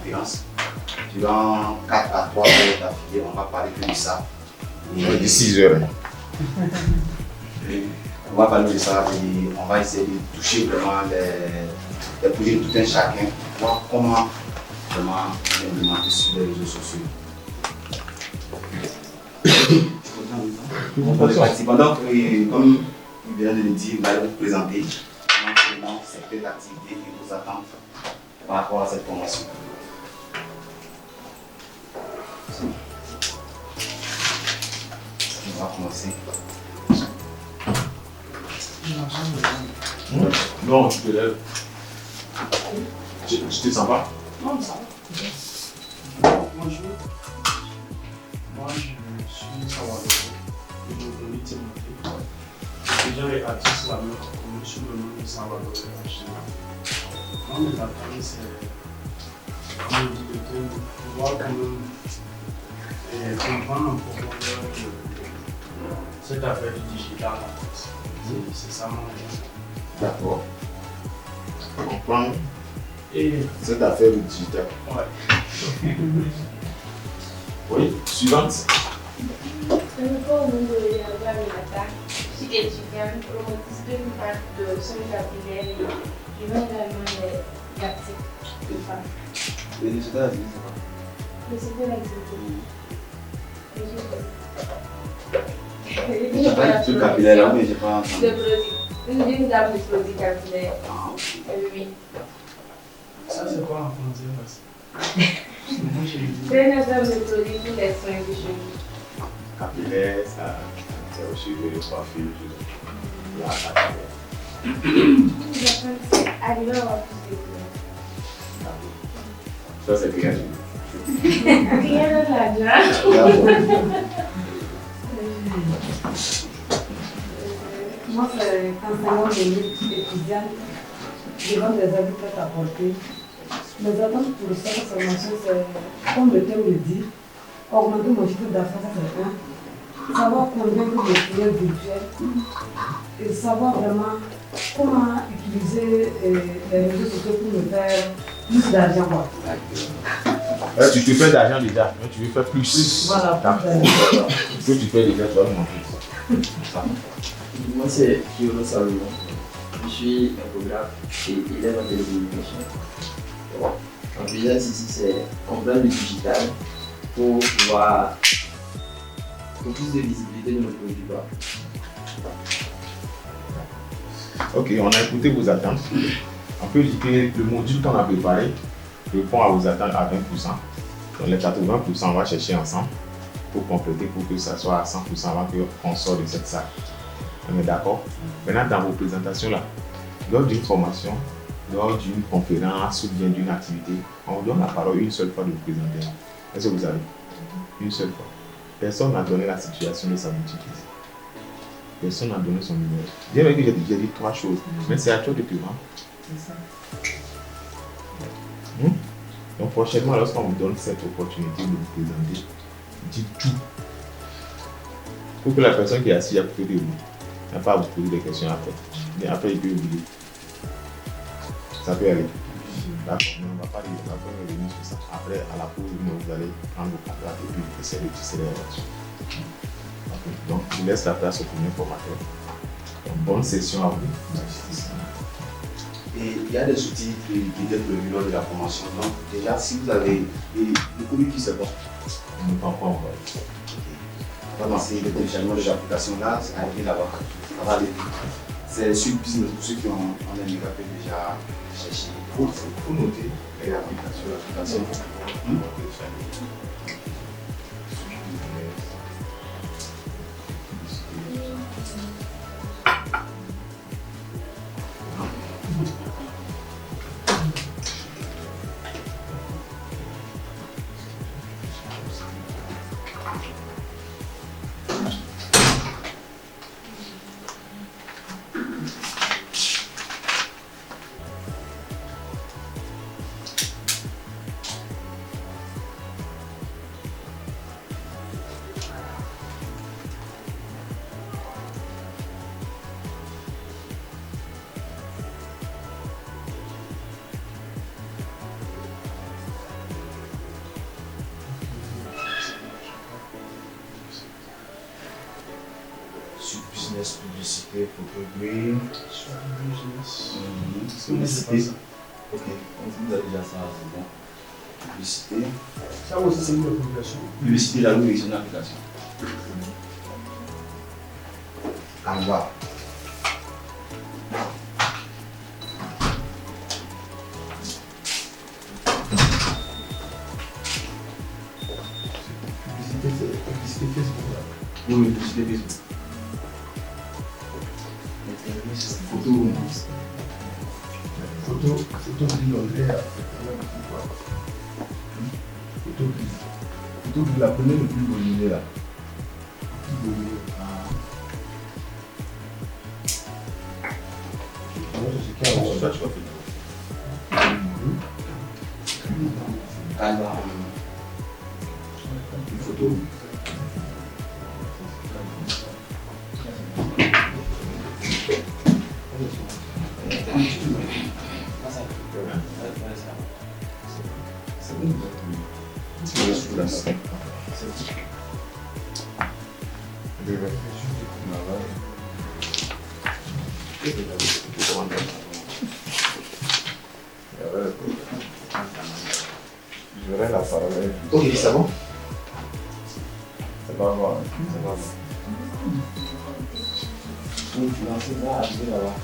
conférence. Durant 4 à 3 heures d'affilée, on va parler de ça. On dit 6 heures. On va parler de ça et on va essayer de toucher vraiment les projets de tout un chacun, voir comment vraiment l'implémenter sur les réseaux sociaux. Pour les participants, donc, comme il vient de le dire, il va vous présenter certaines activités qui vous attendent par rapport à cette formation. On va commencer. Non, tu te lèves. Tu te sens pas? Non, ça va. Bonjour. Moi, je suis Salvador. Je m'appelle Timothée. Déjà, les artistes là, comme sous le nom de Salvador et Archina. Moi, mes attentes, c'est, comme je dis, de pouvoir quand même comprendre un peu cette affaire du digital. C'est ça mon rêve. D'accord. Comprendre Et cette affaire du digital. ouais. Oui, suivante. Je me trouve au nom de Yalva Minata. Je suis étudiante au motif de l'impact de son capillaire et je vends également des articles de femmes. Les résultats, c'est quoi? Mais c'est quoi l'activité? Je pas du tout capillaire là, mais j'ai pas entendu. De produits. Une gamme de produits capillaires. Oui. Ça, c'est quoi en français? Moi, j'ai C'est une gamme de produits pour les soins de cheveux. Capillaire, ça, c'est au sujet de coiffure. La capillaire. C'est arrivé à avoir plus de couleurs. Ça, c'est créatif. Rien de l'argent. Moi, c'est enseignant de lutte étudiante, je vends des habits prêts à porter. Mes attentes pour cette formation, c'est, comme le thème le dit, augmenter mon chiffre d'affaires, ça c'est un. Savoir convaincre mes clients virtuels et savoir vraiment comment utiliser les réseaux sociaux pour me faire plus d'argent. Tu te fais d'argent déjà, mais tu veux faire plus. Voilà, plus d'argent. Ce que tu fais déjà, tu vas le montrer. Moi, c'est Kyono Salomon. Je suis infographe et élève en télécommunication. Donc, déjà, ici, c'est comprendre le digital pour pouvoir pour plus de visibilité de nos produits. Ok, on a écouté vos attentes. On peut dire que le module qu'on a préparé répond à vos attentes à 20%. Donc les 80%, on va chercher ensemble pour compléter, pour que ça soit à 100% avant qu'on sorte de cette salle. On est d'accord? Maintenant, dans vos présentations là, lors d'une formation, lors d'une conférence ou bien d'une activité, on vous donne la parole une seule fois de vous présenter. Est-ce que vous avez? Une seule fois. Personne n'a donné la situation de sa boutique ici. Personne n'a donné son numéro. Bien vrai que j'ai dit 3 choses, mais c'est à toi de te vendre. C'est ça. Donc prochainement, lorsqu'on vous donne cette opportunité de vous présenter, dites tout. Pour que la personne qui est assise à côté de vous n'a pas à vous poser des questions après. Mais après, il peut oublier. Ça peut aller. D'accord, mais on ne va pas revenir sur ça. Après, à la pause, vous allez prendre vos cadrages et puis essayer de tisser les relations. Okay. Donc, je laisse la place au premier formateur. Donc, bonne session à vous. Et il y a des outils qui étaient prévus lors de la formation. Donc, déjà, si vous avez le produit qui se vend, On ne prend pas encore. on va lancer le téléchargement des applications là, c'est arrivé là-bas. Ça va aller vite. C'est sur business pour ceux qui ont un numéro déjà cherché. Il faut noter les applications. Publicité, photo, oui. Soit business. Publicité. Ok, vous avez déjà ça, c'est bon. Publicité. Ça aussi, c'est une application. Publicité, là, oui, c'est une application. Canva. Publicité Facebook. Oui, publicité Facebook. Photo gris l'anglais. Plutôt que la première le plus volumineux là. Ça, tu vas faire. Canva. Une photo. J'aurai la parole. Ok, c'est bon. C'est pas bon. Oui, tu lances là, arriver là-bas.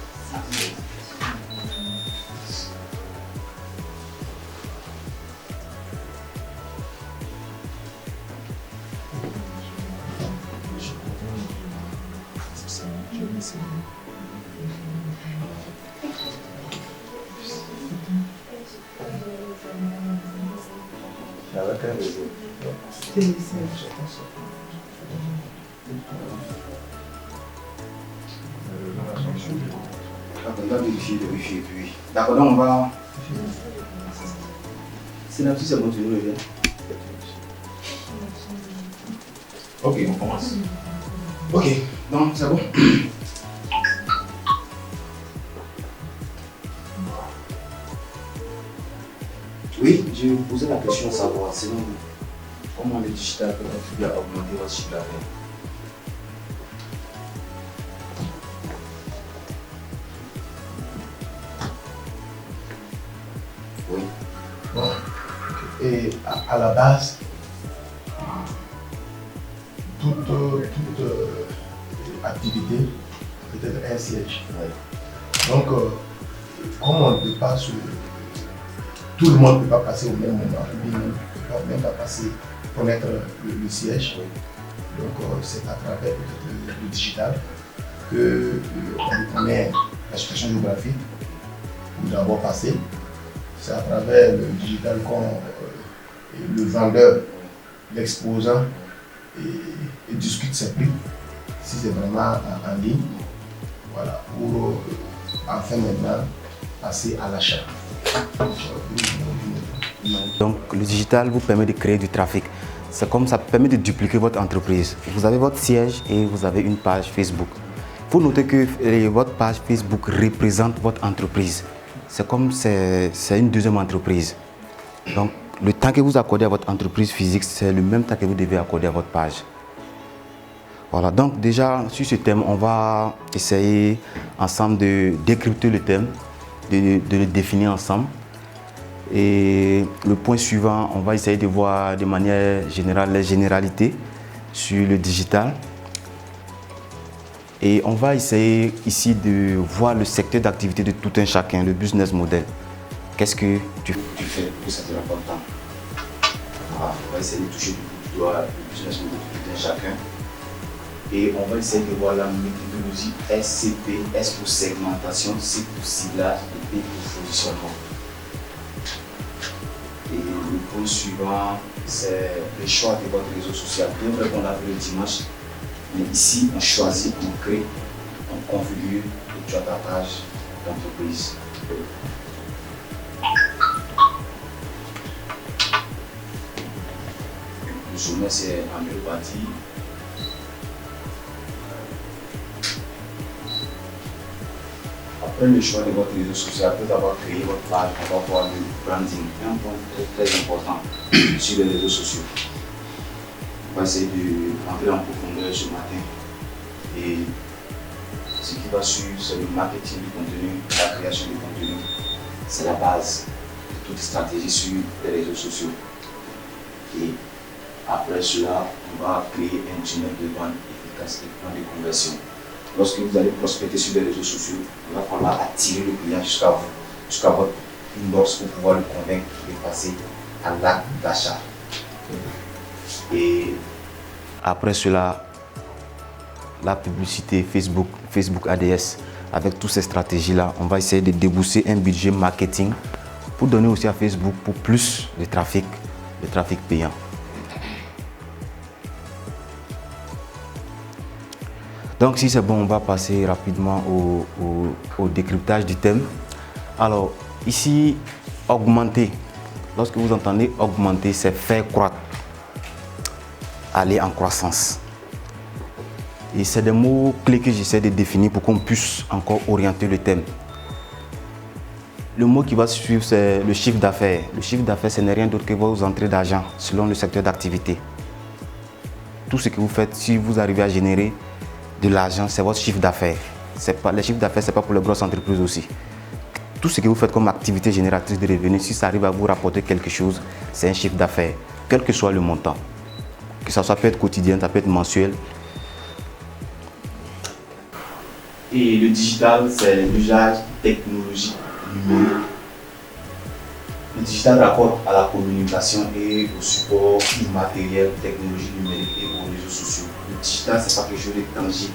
Avec un réseau. D'accord, on va vérifier, puis. D'accord, donc on va. Synapsis, c'est bon, tu nous reviens. Ok, on commence. Ok, donc c'est bon. Oui, je vous posais la question de savoir, selon vous, comment le digital peut contribuer à augmenter votre chiffre d'affaires? Oui. Bon. Et à la base, toute activité peut être un siège. Ouais. Donc, comme on ne peut pas tout le monde ne peut pas passer au même moment, on ne peut même pas passer connaître le siège. Donc, c'est à travers peut-être le digital que on connaît la situation géographique où nous avons passé. C'est à travers le digital le vendeur, l'exposant et discute ses prix, si c'est vraiment en ligne, voilà, pour enfin maintenant passer à l'achat. Donc le digital vous permet de créer du trafic. C'est comme ça permet de dupliquer votre entreprise. Vous avez votre siège et vous avez une page Facebook. Il faut noter que votre page Facebook représente votre entreprise. C'est comme c'est une deuxième entreprise. Donc le temps que vous accordez à votre entreprise physique, c'est le même temps que vous devez accorder à votre page. Voilà, donc déjà sur ce thème, on va essayer ensemble de décrypter le thème, de le définir ensemble. Et le point suivant, on va essayer de voir de manière générale les généralités sur le digital. Et on va essayer ici de voir le secteur d'activité de tout un chacun, le business model. Qu'est-ce que tu fais pour ça, c'est important. Voilà, on va essayer de toucher du doigt le business model de tout un chacun. Et on va essayer de voir la méthodologie SCP, S pour segmentation, C pour ciblage et P pour positionnement. Et le point suivant, c'est le choix de votre réseau social. Bien vrai qu'on l'a fait le dimanche, mais ici on choisit, on crée, on configure et tu as ta page d'entreprise. Le sommet, c'est en deux parties. Après le choix de votre réseau social, après avoir créé votre page, on va voir le branding. Un point très important sur les réseaux sociaux. On va essayer de rentrer en profondeur ce matin et Ce qui va suivre, c'est le marketing du contenu, la création du contenu. C'est la base de toute stratégie sur les réseaux sociaux. Et après cela, on va créer un tunnel de vente efficace et plan de conversion. Lorsque vous allez prospecter sur les réseaux sociaux, il va falloir attirer le client jusqu'à vous, jusqu'à votre inbox pour pouvoir le convaincre de passer à l'acte d'achat. Et après cela, la publicité Facebook, Facebook ADS, avec toutes ces stratégies-là, on va essayer de débourser un budget marketing pour donner aussi à Facebook pour plus de trafic payant. Donc si c'est bon, on va passer rapidement au décryptage du thème. Alors ici, augmenter. Lorsque vous entendez augmenter, c'est faire croître, aller en croissance. Et c'est des mots clés que j'essaie de définir pour qu'on puisse encore orienter le thème. Le mot qui va suivre, c'est le chiffre d'affaires. Le chiffre d'affaires, ce n'est rien d'autre que vos entrées d'argent selon le secteur d'activité. Tout ce que vous faites, si vous arrivez à générer de l'argent, c'est votre chiffre d'affaires. Le chiffre d'affaires, ce n'est pas pour les grosses entreprises aussi. Tout ce que vous faites comme activité génératrice de revenus, si ça arrive à vous rapporter quelque chose, c'est un chiffre d'affaires, quel que soit le montant. Que ça peut être quotidien, ça peut être mensuel. Et le digital, c'est l'usage technologique numérique. Le digital rapporte à la communication et au support immatériel, technologie numérique et aux réseaux sociaux. Le digital, c'est pas quelque chose de tangible.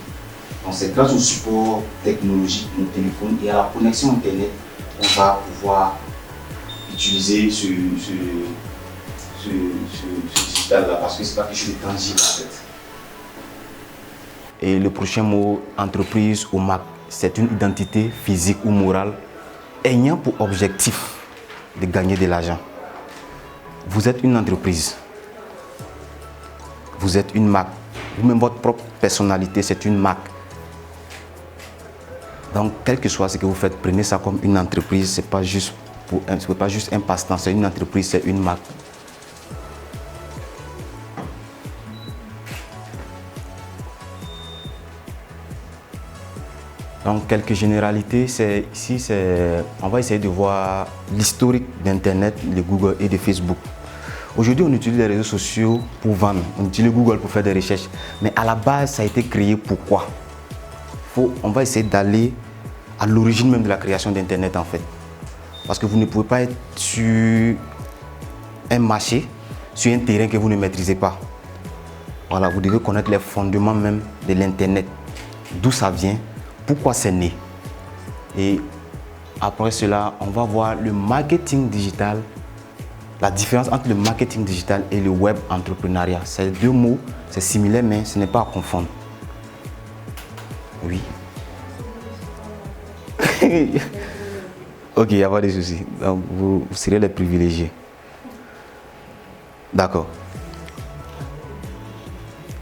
Donc c'est grâce au support technologique, nos téléphones et à la connexion Internet qu'on va pouvoir utiliser ce digital-là, parce que c'est pas quelque chose de tangible en fait. Et le prochain mot, entreprise ou marque, c'est une identité physique ou morale ayant pour objectif de gagner de l'argent. Vous êtes une entreprise, vous êtes une marque, vous-même votre propre personnalité, c'est une marque. Donc, quel que soit ce que vous faites, prenez ça comme une entreprise, c'est pas juste un passe-temps, c'est une entreprise, c'est une marque. Donc, quelques généralités, on va essayer de voir l'historique d'Internet, de Google et de Facebook. Aujourd'hui, on utilise les réseaux sociaux pour vendre, on utilise Google pour faire des recherches. Mais à la base, ça a été créé pourquoi? On va essayer d'aller à l'origine même de la création d'Internet en fait. Parce que vous ne pouvez pas être sur un marché, sur un terrain que vous ne maîtrisez pas. Voilà, vous devez connaître les fondements même de l'Internet. D'où ça vient? Pourquoi c'est né? Et après cela, on va voir le marketing digital, la différence entre le marketing digital et le web entrepreneuriat. Ces deux mots, c'est similaire, mais ce n'est pas à confondre. Oui. Ok, il n'y a pas de souci. Donc, vous serez les privilégiés. D'accord.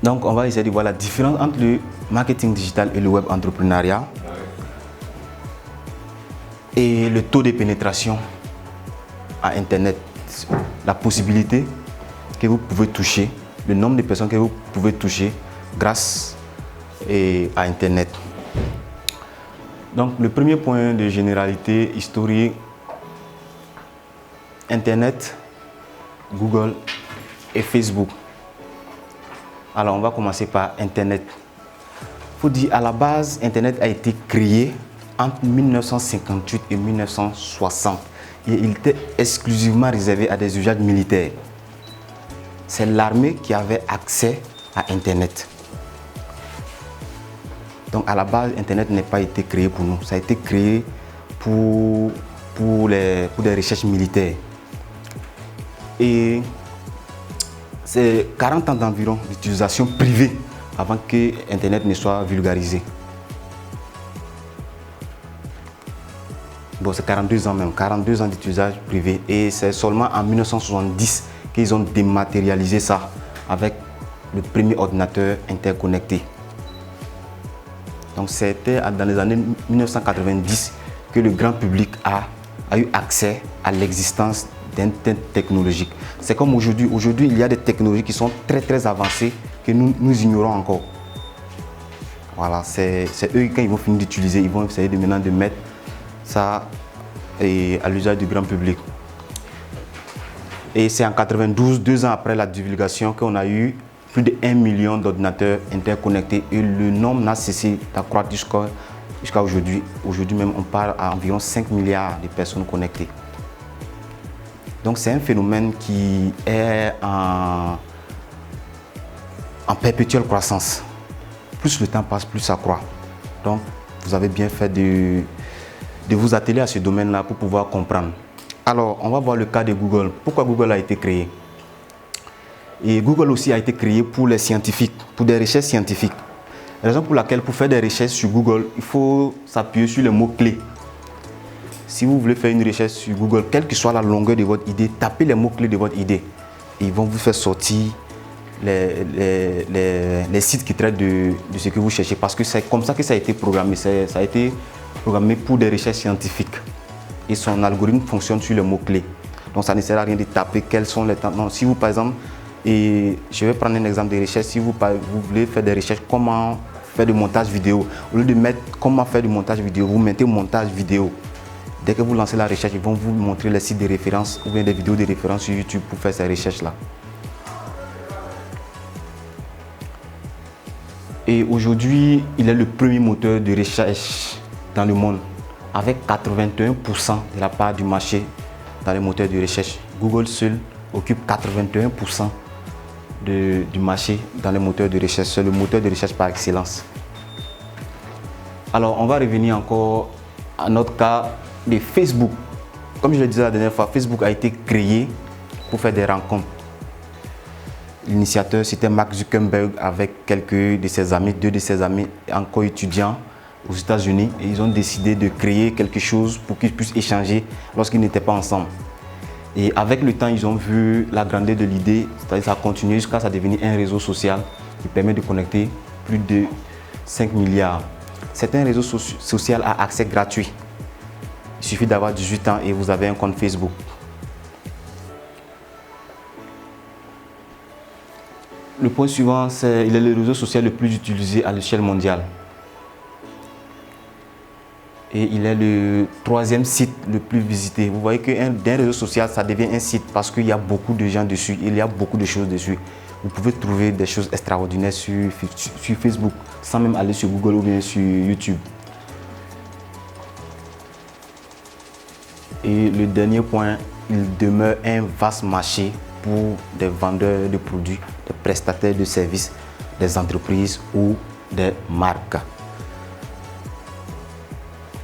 Donc, on va essayer de voir la différence entre le marketing digital et le web entrepreneuriat et le taux de pénétration à Internet, la possibilité que vous pouvez toucher, le nombre de personnes que vous pouvez toucher grâce à Internet. Donc, le premier point de généralité historique, Internet, Google et Facebook. Alors, on va commencer par Internet. Il faut dire, à la base, Internet a été créé entre 1958 et 1960. Et il était exclusivement réservé à des usages militaires. C'est l'armée qui avait accès à Internet. Donc, à la base, Internet n'a pas été créé pour nous. Ça a été créé pour des recherches militaires. Et c'est 40 ans d'environ d'utilisation privée avant que Internet ne soit vulgarisé. Bon, c'est 42 ans même, 42 ans d'utilisation privé. Et c'est seulement en 1970 qu'ils ont dématérialisé ça avec le premier ordinateur interconnecté. Donc c'était dans les années 1990 que le grand public a eu accès à l'existence d'Internet technologique. C'est comme aujourd'hui. Aujourd'hui, il y a des technologies qui sont très avancées que nous ignorons encore. Voilà, c'est eux, quand ils vont finir d'utiliser, ils vont essayer maintenant de mettre ça à l'usage du grand public. Et c'est en 92, 2 ans après la divulgation, qu'on a eu plus de 1 million d'ordinateurs interconnectés et le nombre n'a cessé d'accroître jusqu'à aujourd'hui. Aujourd'hui même, on parle à environ 5 milliards de personnes connectées. Donc c'est un phénomène qui est en perpétuelle croissance. Plus le temps passe, plus ça croît. Donc vous avez bien fait de vous atteler à ce domaine-là pour pouvoir comprendre. Alors, on va voir le cas de Google. Pourquoi Google a été créé? Et Google aussi a été créé pour les scientifiques, pour des recherches scientifiques. La raison pour laquelle, pour faire des recherches sur Google, il faut s'appuyer sur les mots-clés. Si vous voulez faire une recherche sur Google, quelle que soit la longueur de votre idée, tapez les mots-clés de votre idée. Et ils vont vous faire sortir les sites qui traitent de ce que vous cherchez. Parce que c'est comme ça que ça a été programmé. Ça a été programmé pour des recherches scientifiques. Et son algorithme fonctionne sur les mots-clés. Donc ça ne sert à rien de taper quels sont les temps. Si vous, par exemple, et je vais prendre un exemple de recherche, si vous voulez faire des recherches, comment faire du montage vidéo, au lieu de mettre comment faire du montage vidéo, vous mettez montage vidéo. Dès que vous lancez la recherche, ils vont vous montrer les sites de référence ou bien des vidéos de référence sur YouTube pour faire ces recherches-là. Et aujourd'hui, il est le premier moteur de recherche dans le monde, avec 81% de la part du marché dans les moteurs de recherche. Google seul occupe 81% du marché dans les moteurs de recherche. C'est le moteur de recherche par excellence. Alors, on va revenir encore à notre cas de Facebook. Comme je le disais la dernière fois, Facebook a été créé pour faire des rencontres. L'initiateur, c'était Mark Zuckerberg avec quelques de ses amis, 2 de ses amis encore étudiants aux États-Unis. Et ils ont décidé de créer quelque chose pour qu'ils puissent échanger lorsqu'ils n'étaient pas ensemble. Et avec le temps, ils ont vu la grandeur de l'idée, c'est-à-dire ça a continué jusqu'à ça devenir un réseau social qui permet de connecter plus de 5 milliards. C'est un réseau social à accès gratuit. Il suffit d'avoir 18 ans et vous avez un compte Facebook. Le point suivant, c'est qu'il est le réseau social le plus utilisé à l'échelle mondiale. Et il est le 3e site le plus visité. Vous voyez d'un réseau social, ça devient un site parce qu'il y a beaucoup de gens dessus, il y a beaucoup de choses dessus. Vous pouvez trouver des choses extraordinaires sur Facebook, sans même aller sur Google ou bien sur YouTube. Et le dernier point, il demeure un vaste marché pour des vendeurs de produits, des prestataires de services, des entreprises ou des marques.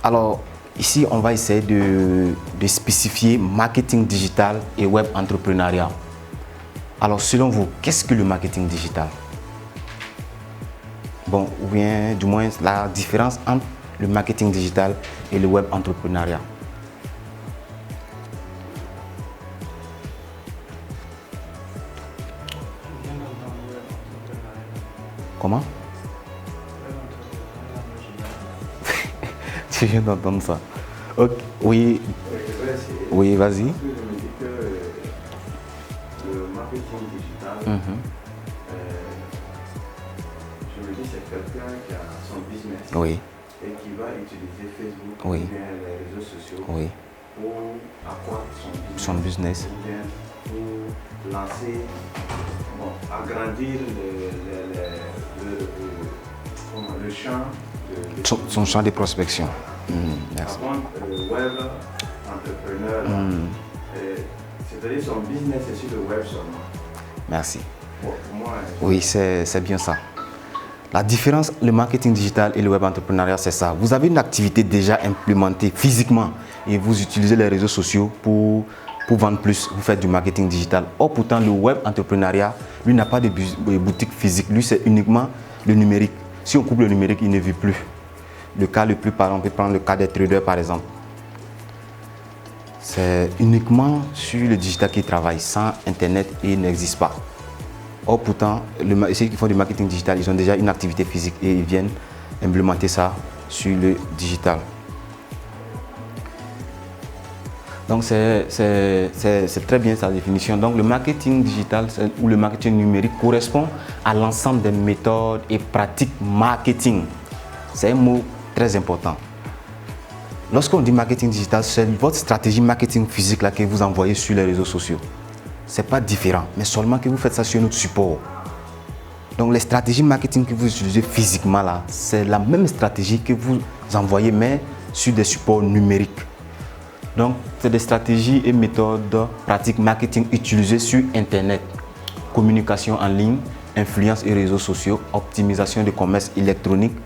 Alors, ici, on va essayer de spécifier marketing digital et web entrepreneuriat. Alors, selon vous, qu'est-ce que le marketing digital? Bon, ou bien, du moins, la différence entre le marketing digital et le web entrepreneuriat. Comment? Tu viens d'entendre ça. Okay. Oui, oui, vas-y. Je me dis que le marketing digital, je me dis c'est quelqu'un qui a son business oui. et qui va utiliser Facebook oui. ou bien les réseaux sociaux oui. pour accroître son business. Ou bien pour lancer, bon, agrandir le champ son champ de prospection. Merci. Par contre, le web entrepreneur, c'est-à-dire son business est sur le web seulement. Merci. Bon, pour moi, oui, c'est bien ça. La différence, le marketing digital et le web entrepreneuriat, c'est ça. Vous avez une activité déjà implémentée physiquement et vous utilisez les réseaux sociaux pour vendre plus, vous faites du marketing digital. Or, pourtant, le web entrepreneuriat, lui, n'a pas de boutique physique. Lui, c'est uniquement le numérique. Si on coupe le numérique, il ne vit plus. Le cas le plus parlant, on peut prendre le cas des traders, par exemple. C'est uniquement sur le digital qu'ils travaillent. Sans Internet, il n'existe pas. Or, pourtant, ceux qui font du marketing digital, ils ont déjà une activité physique et ils viennent implémenter ça sur le digital. Donc, c'est très bien sa définition. Donc, le marketing digital ou le marketing numérique correspond à l'ensemble des méthodes et pratiques marketing c'est un mot très important. Lorsqu'on dit marketing digital, c'est votre stratégie marketing physique là, que vous envoyez sur les réseaux sociaux. Ce n'est pas différent, mais seulement que vous faites ça sur notre support. Donc les stratégies marketing que vous utilisez physiquement là, c'est la même stratégie que vous envoyez, mais sur des supports numériques. Donc c'est des stratégies et méthodes pratiques marketing utilisées sur Internet. Communication en ligne, influence et réseaux sociaux, optimisation de commerce électronique,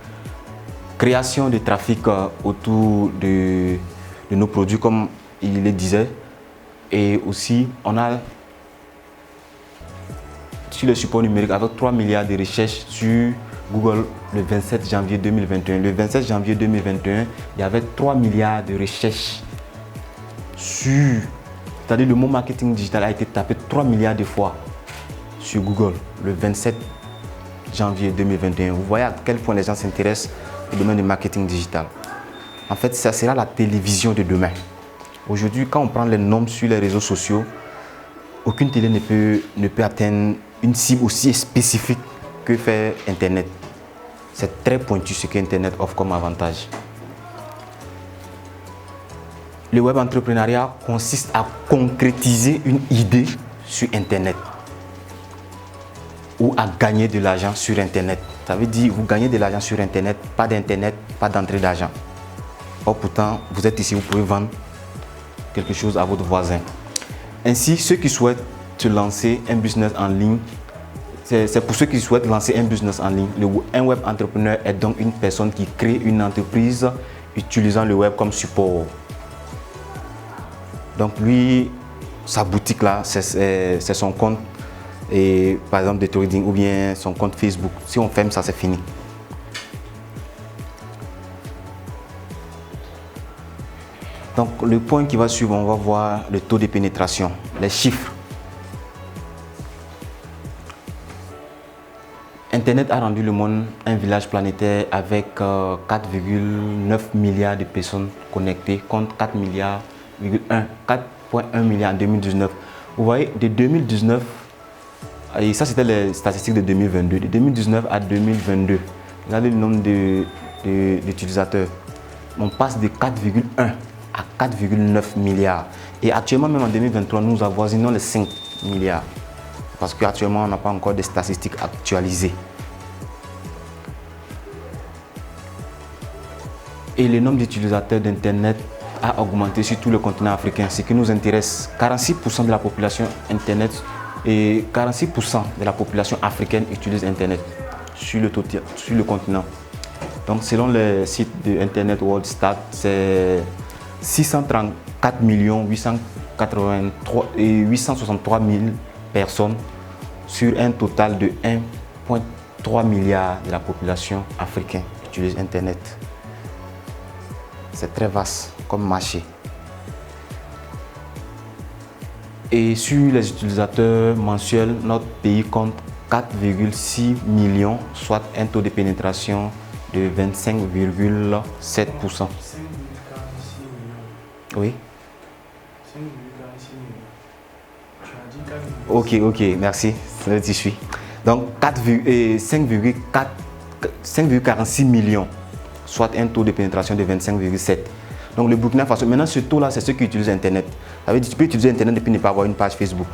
création de trafic autour de nos produits comme il le disait. Et aussi on a sur le support numérique avec 3 milliards de recherches sur Google le 27 janvier 2021. Le 27 janvier 2021, il y avait 3 milliards de recherches sur... C'est-à-dire le mot marketing digital a été tapé 3 milliards de fois sur Google le 27 janvier 2021. Vous voyez à quel point les gens s'intéressent au domaine du marketing digital. En fait, ça sera la télévision de demain. Aujourd'hui, quand on prend les nombres sur les réseaux sociaux, aucune télé ne peut atteindre une cible aussi spécifique que fait Internet. C'est très pointu ce qu'Internet offre comme avantage. Le web entrepreneuriat consiste à concrétiser une idée sur Internet ou à gagner de l'argent sur Internet. Ça veut dire vous gagnez de l'argent sur Internet, pas d'Internet, pas d'entrée d'argent. Or pourtant, vous êtes ici, vous pouvez vendre quelque chose à votre voisin. Ainsi, ceux qui souhaitent se lancer un business en ligne, c'est pour ceux qui souhaitent lancer un business en ligne. Un web entrepreneur est donc une personne qui crée une entreprise utilisant le web comme support. Donc lui, sa boutique là, c'est son compte, et, par exemple de trading ou bien son compte Facebook. Si on ferme ça, c'est fini. Donc le point qui va suivre, on va voir le taux de pénétration, les chiffres. Internet a rendu le monde un village planétaire avec 4,9 milliards de personnes connectées contre 4,1 milliards en 2019. Vous voyez, de 2019, et ça c'était les statistiques de 2022, de 2019 à 2022, regardez le nombre d'utilisateurs. On passe de 4,1 à 4,9 milliards. Et actuellement, même en 2023, nous avoisinons les 5 milliards. Parce qu'actuellement, on n'a pas encore de statistiques actualisées. Et le nombre d'utilisateurs d'Internet a augmenté sur tout le continent africain. Ce qui nous intéresse, 46% de la population Internet et 46% de la population africaine utilise Internet sur le continent. Donc, selon les sites de Internet World Stat, c'est 634 863 000 personnes sur un total de 1,3 milliard de la population africaine qui utilise Internet. C'est très vaste comme marché. Et sur les utilisateurs mensuels, notre pays compte 4,6 millions, soit un taux de pénétration de 25,7%. Oui. Ok, merci. Je suis. Donc 5,46 millions, soit un taux de pénétration de 25,7. Donc le Burkina Faso, maintenant ce taux-là, c'est ceux qui utilisent Internet. Ça veut dire que tu peux utiliser Internet et puis ne pas avoir une page Facebook.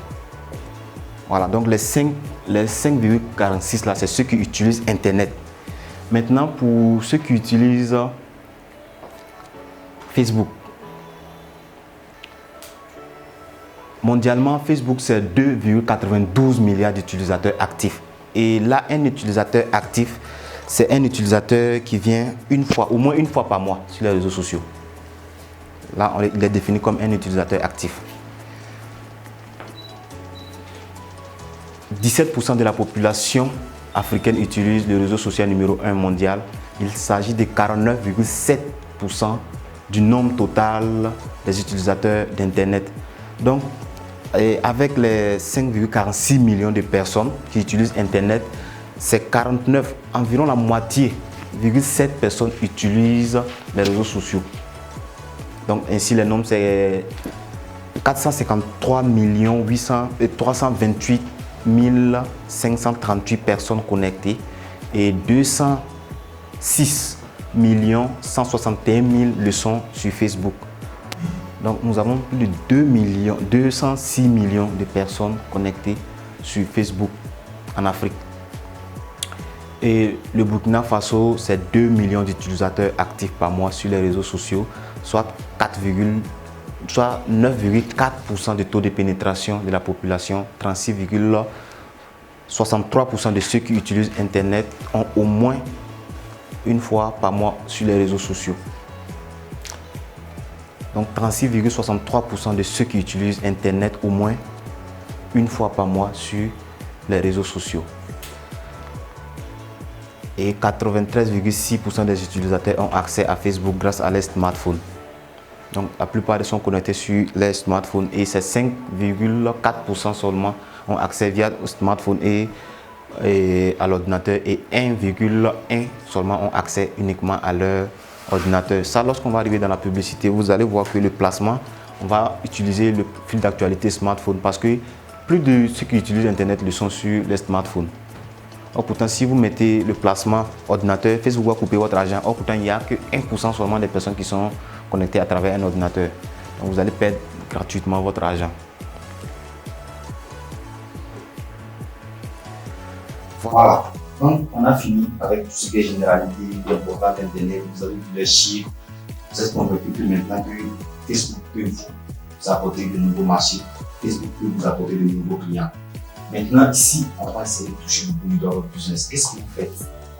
Voilà, donc les 5,46 là, c'est ceux qui utilisent Internet. Maintenant, pour ceux qui utilisent Facebook, mondialement, Facebook, c'est 2,92 milliards d'utilisateurs actifs. Et là, un utilisateur actif, c'est un utilisateur qui vient au moins une fois par mois sur les réseaux sociaux. Là, il est défini comme un utilisateur actif. 17% de la population africaine utilise le réseau social numéro 1 mondial. Il s'agit de 49,7% du nombre total des utilisateurs d'Internet. Donc, avec les 5,46 millions de personnes qui utilisent Internet, c'est 49, environ la moitié, 7 personnes utilisent les réseaux sociaux. Donc ainsi les nombres c'est 453 328 538 personnes connectées et 206 161 000 le sont sur Facebook. Donc nous avons plus de 206 millions de personnes connectées sur Facebook en Afrique. Et le Burkina Faso, c'est 2 millions d'utilisateurs actifs par mois sur les réseaux sociaux, soit 9,4% de taux de pénétration de la population, 36,63% de ceux qui utilisent Internet ont au moins une fois par mois sur les réseaux sociaux. Donc 36,63% de ceux qui utilisent Internet au moins une fois par mois sur les réseaux sociaux. Et 93,6% des utilisateurs ont accès à Facebook grâce à les smartphones. Donc la plupart sont connectés sur les smartphones et c'est 5,4% seulement ont accès via le smartphone et à l'ordinateur et 1,1% seulement ont accès uniquement à leur ordinateur. Ça, lorsqu'on va arriver dans la publicité, vous allez voir que le placement, on va utiliser le fil d'actualité smartphone parce que plus de ceux qui utilisent Internet le sont sur les smartphones. Or, pourtant, si vous mettez le placement ordinateur, Facebook va couper votre argent. Or, pourtant, il n'y a que 1% seulement des personnes qui sont connectées à travers un ordinateur. Donc, vous allez perdre gratuitement votre argent. Voilà. Donc, on a fini avec tout ce qui est généralité, l'important d'Internet. Vous avez vu les chiffres. Vous êtes convaincu que maintenant que Facebook peut vous apporter de nouveaux marchés, Facebook peut vous apporter de nouveaux clients. Maintenant, ici, on va essayer de toucher le bout de votre business. Qu'est-ce que vous faites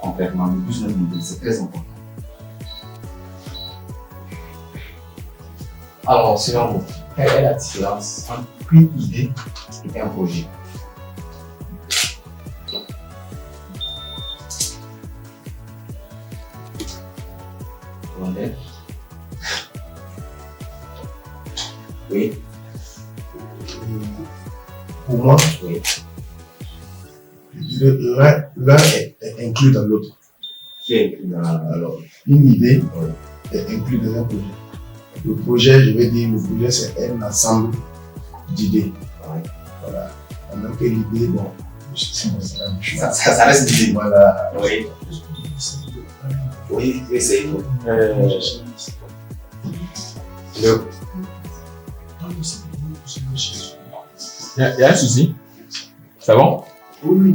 concrètement? Le business model, c'est très important. Alors, selon vous, quelle est la différence entre une idée et un projet? Oui. Pour moi, Oui. l'un est inclus dans l'autre. Qui est inclus dans Alors, une idée est inclue dans un projet. Le projet, je vais dire, le projet c'est un ensemble d'idées. Ouais. Voilà. Alors que l'idée, bon, c'est la même chose. Ça reste l'idée. Voilà. Oui. Oui, c'est Il y a un souci? C'est bon? Oui.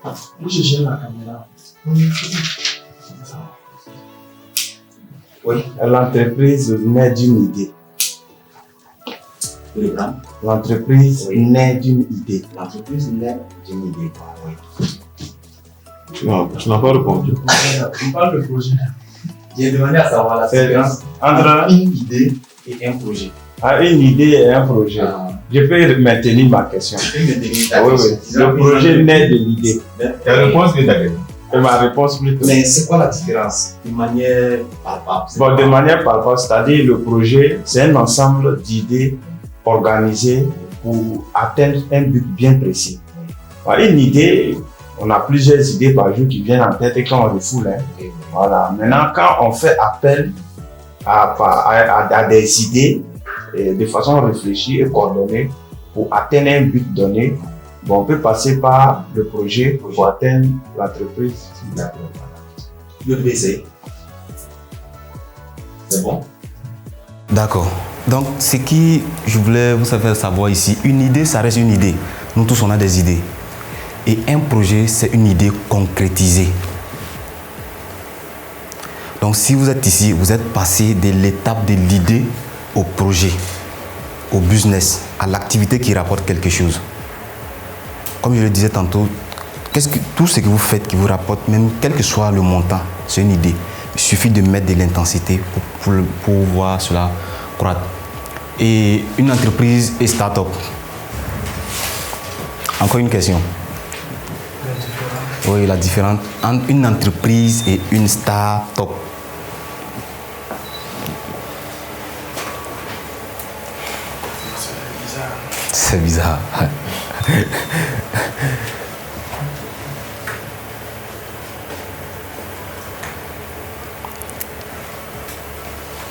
Moi, je gère la caméra. Oui, l'entreprise naît d'une idée. L'entreprise naît d'une idée. L'entreprise naît d'une idée. Non, tu n'as pas répondu. On parle de projet. J'ai demandé à savoir la différence entre une idée et un projet. Une idée et un projet. Je peux maintenir ma question. Oui. Le projet naît de l'idée. Ta réponse est d'accord. Et ma réponse plutôt. Mais c'est quoi la différence? De manière palpable. Bon, de manière palpable, c'est-à-dire le projet, c'est un ensemble d'idées organisées pour atteindre un but bien précis. Une idée, on a plusieurs idées par jour qui viennent en tête et quand on refoule. Voilà. Maintenant, quand on fait appel à des idées de façon réfléchie et coordonnée pour atteindre un but donné, bon, on peut passer par le projet pour atteindre l'entreprise. Le PC. C'est bon? D'accord. Donc, ce qui je voulais vous faire savoir ici, une idée, ça reste une idée. Nous tous, on a des idées. Et un projet, c'est une idée concrétisée. Donc, si vous êtes ici, vous êtes passé de l'étape de l'idée au projet, au business, à l'activité qui rapporte quelque chose. Comme je le disais tantôt, tout ce que vous faites qui vous rapporte, même quel que soit le montant, c'est une idée. Il suffit de mettre de l'intensité pour voir cela croître. Et une entreprise et start-up. Encore une question. Oui, la différence entre une entreprise et une start-up. C'est bizarre.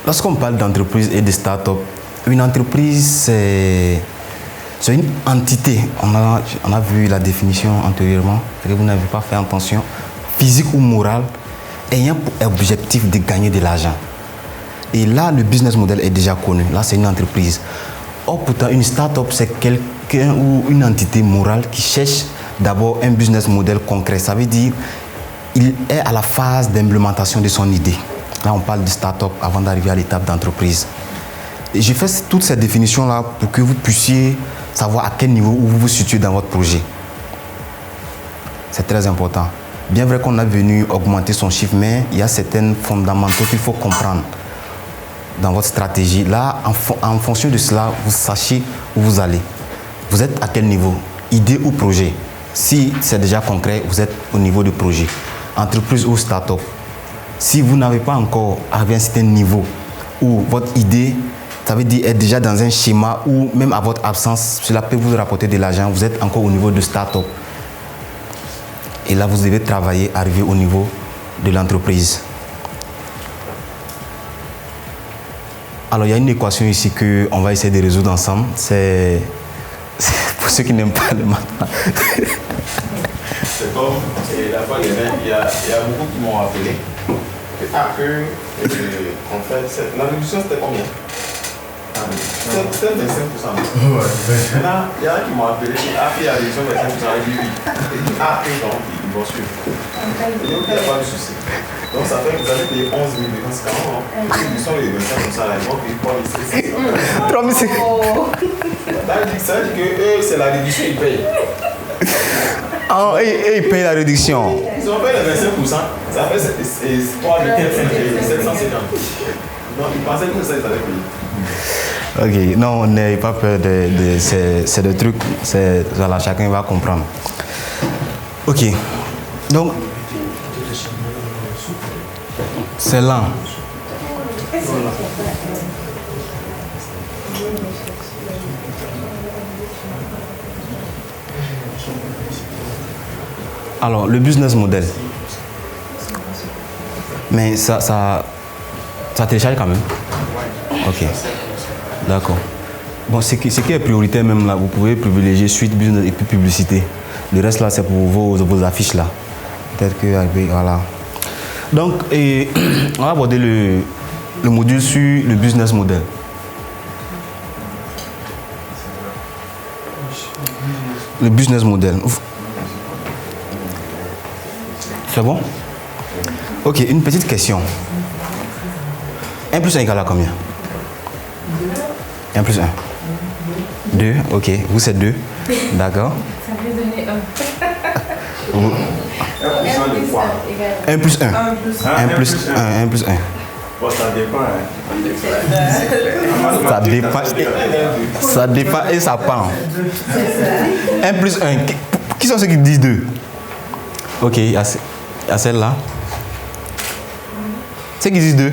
Lorsqu'on parle d'entreprise et de start-up, une entreprise, c'est une entité. On a vu la définition antérieurement, que vous n'avez pas fait attention, physique ou morale, ayant pour objectif de gagner de l'argent. Et là, le business model est déjà connu. Là, c'est une entreprise. Or, pourtant, une start-up, c'est quelqu'un ou une entité morale qui cherche d'abord un business model concret. Ça veut dire qu'il est à la phase d'implémentation de son idée. Là, on parle de start-up avant d'arriver à l'étape d'entreprise. Et j'ai fait toutes ces définitions-là pour que vous puissiez savoir à quel niveau vous vous situez dans votre projet. C'est très important. Bien vrai qu'on a venu augmenter son chiffre, mais il y a certains fondamentaux qu'il faut comprendre dans votre stratégie. Là, en fonction de cela, vous sachez où vous allez. Vous êtes à quel niveau? Idée ou projet? Si c'est déjà concret, vous êtes au niveau de projet. Entreprise ou start-up. Si vous n'avez pas encore arrivé à un certain niveau où votre idée, ça veut dire être déjà dans un schéma où même à votre absence, cela peut vous rapporter de l'argent, vous êtes encore au niveau de start-up. Et là, vous devez travailler, arriver au niveau de l'entreprise. Alors, il y a une équation ici qu'on va essayer de résoudre ensemble. C'est pour ceux qui n'aiment pas le mathématiques. C'est comme la fois dernière, il y a beaucoup qui m'ont appelé. En fait, la réduction c'était combien? C'était 25%. Maintenant, il y en a qui m'ont appelé, il y a la réduction de 25%, j'ai dit oui. Et dit donc ils vont suivre. Et donc il n'y a pas de souci. Donc ça fait que vous allez payer 11 000 dans ce cas-là. La réduction est de 25%, là, ils vont payer 3 600. Ça veut dire que eux, c'est la réduction qu'ils payent. Ah, et ils payent la réduction. Ils ont payé les 25%, ça fait 3 750. Donc ils pensaient que ça, ils allaient payer. Ok, non, n'ayez pas peur c'est des trucs, voilà, chacun va comprendre. Ok, donc, c'est lent. Alors, le business model. Mais ça télécharge quand même. Ok. D'accord. Bon, ce qui est prioritaire même là, vous pouvez privilégier suite, business et puis publicité. Le reste là, c'est pour vos affiches là. Peut-être que, voilà. Donc, on va aborder le module sur le business model. Le business model. C'est bon? Ok, une petite question. 1 plus 1 égale à combien? 1 plus 1. 2, ok. Vous, c'est 2. D'accord. Ça peut donner 1. 1 plus 1. 1 plus 1. 1 plus 1. Bon, ça dépend. Ça dépend. Ça dépend et ça pend. 1 plus 1. Qui sont ceux qui disent 2? Ok, il y a celle-là. Ceux qui disent 2.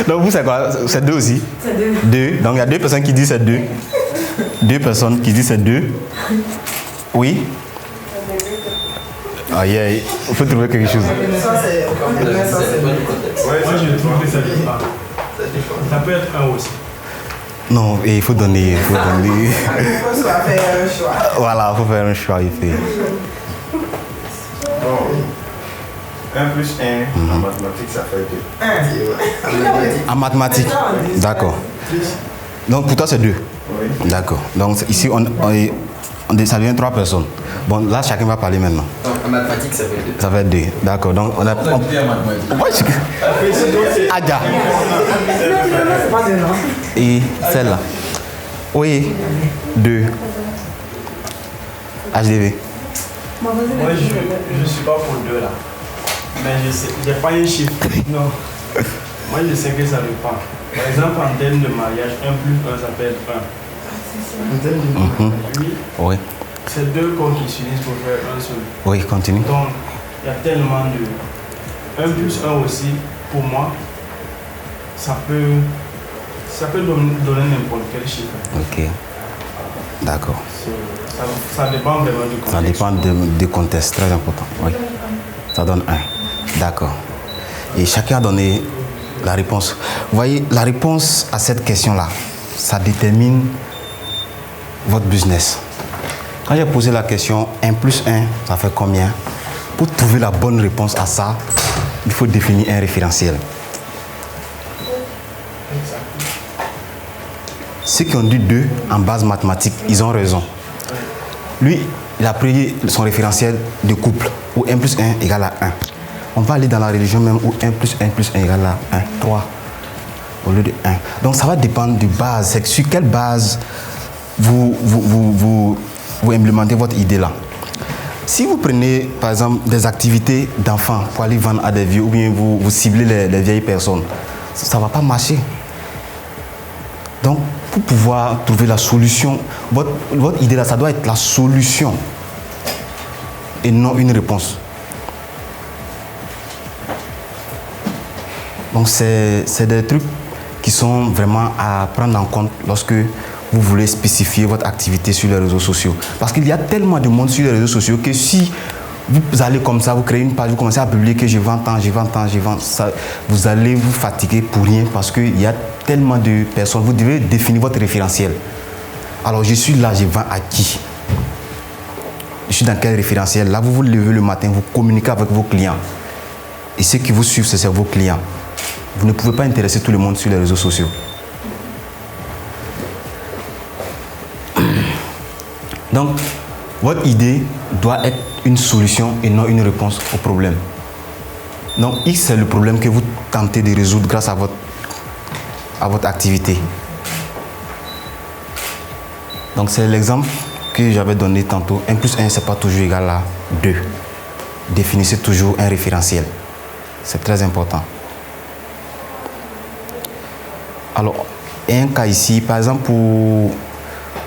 Donc vous, c'est quoi? C'est 2 aussi? C'est 2. Donc il y a 2 personnes qui disent c'est 2. 2 personnes qui disent c'est 2. Oui? Ah, yeah. On peut trouver quelque chose. Moi, je trouve que ça dépend. Ça peut être 1 aussi. Non, il faut donner. Il faut faire un choix. Voilà, il faut faire un choix. Il fait. Bon. 1 plus 1, en mathématiques, ça fait 2. En mathématiques? D'accord. Donc pour toi, c'est 2? Oui. D'accord. Donc ici, ça devient 3 personnes. Bon, là, chacun va parler maintenant. Donc en mathématiques, ça fait 2. Ça fait 2. D'accord. Donc on a. Adja. Et celle-là. Oui. 2. HDV. Moi, je ne suis pas pour 2 là. Mais je sais, j'ai pas un chiffre. Non. Moi, je sais que ça dépend. Par exemple, en termes de mariage, 1 plus 1, ça peut être 1. En termes de mariage, oui. C'est 2 corps qui s'unissent pour faire un seul. Oui, continue. Donc, il y a tellement de... 1 plus 1 aussi, pour moi, ça peut donner n'importe quel chiffre. Ok. D'accord. Ça dépend vraiment du contexte. Ça dépend du contexte, très important. Oui. Ça donne 1. D'accord. Et chacun a donné la réponse. Vous voyez, la réponse à cette question-là, ça détermine votre business. Quand j'ai posé la question 1 plus 1, ça fait combien? Pour trouver la bonne réponse à ça, il faut définir un référentiel. Ceux qui ont dit 2 en base mathématique, ils ont raison. Lui, il a pris son référentiel de couple, où 1 plus 1 égale à 1. On va aller dans la religion même, où 1 plus 1 plus 1 égale à 1, 3, au lieu de 1. Donc ça va dépendre de base. C'est sur quelle base vous implémentez votre idée là. Si vous prenez par exemple des activités d'enfants pour aller vendre à des vieux, ou bien vous ciblez les vieilles personnes, ça ne va pas marcher. Donc pour pouvoir trouver la solution, votre idée là, ça doit être la solution et non une réponse. Donc c'est des trucs qui sont vraiment à prendre en compte lorsque vous voulez spécifier votre activité sur les réseaux sociaux. Parce qu'il y a tellement de monde sur les réseaux sociaux que si vous allez comme ça, vous créez une page, vous commencez à publier que je vends tant, je vends tant, je vends ça, vous allez vous fatiguer pour rien parce qu'il y a tellement de personnes. Vous devez définir votre référentiel. Alors je suis là, je vends à qui? Je suis dans quel référentiel? Là, vous vous levez le matin, vous communiquez avec vos clients. Et ceux qui vous suivent, c'est vos clients. Vous ne pouvez pas intéresser tout le monde sur les réseaux sociaux. Donc, votre idée doit être une solution et non une réponse au problème. Donc, X, c'est le problème que vous tentez de résoudre grâce à votre activité. Donc, c'est l'exemple que j'avais donné tantôt. 1 plus 1, ce n'est pas toujours égal à 2. Définissez toujours un référentiel. C'est très important. Alors, un cas ici, par exemple,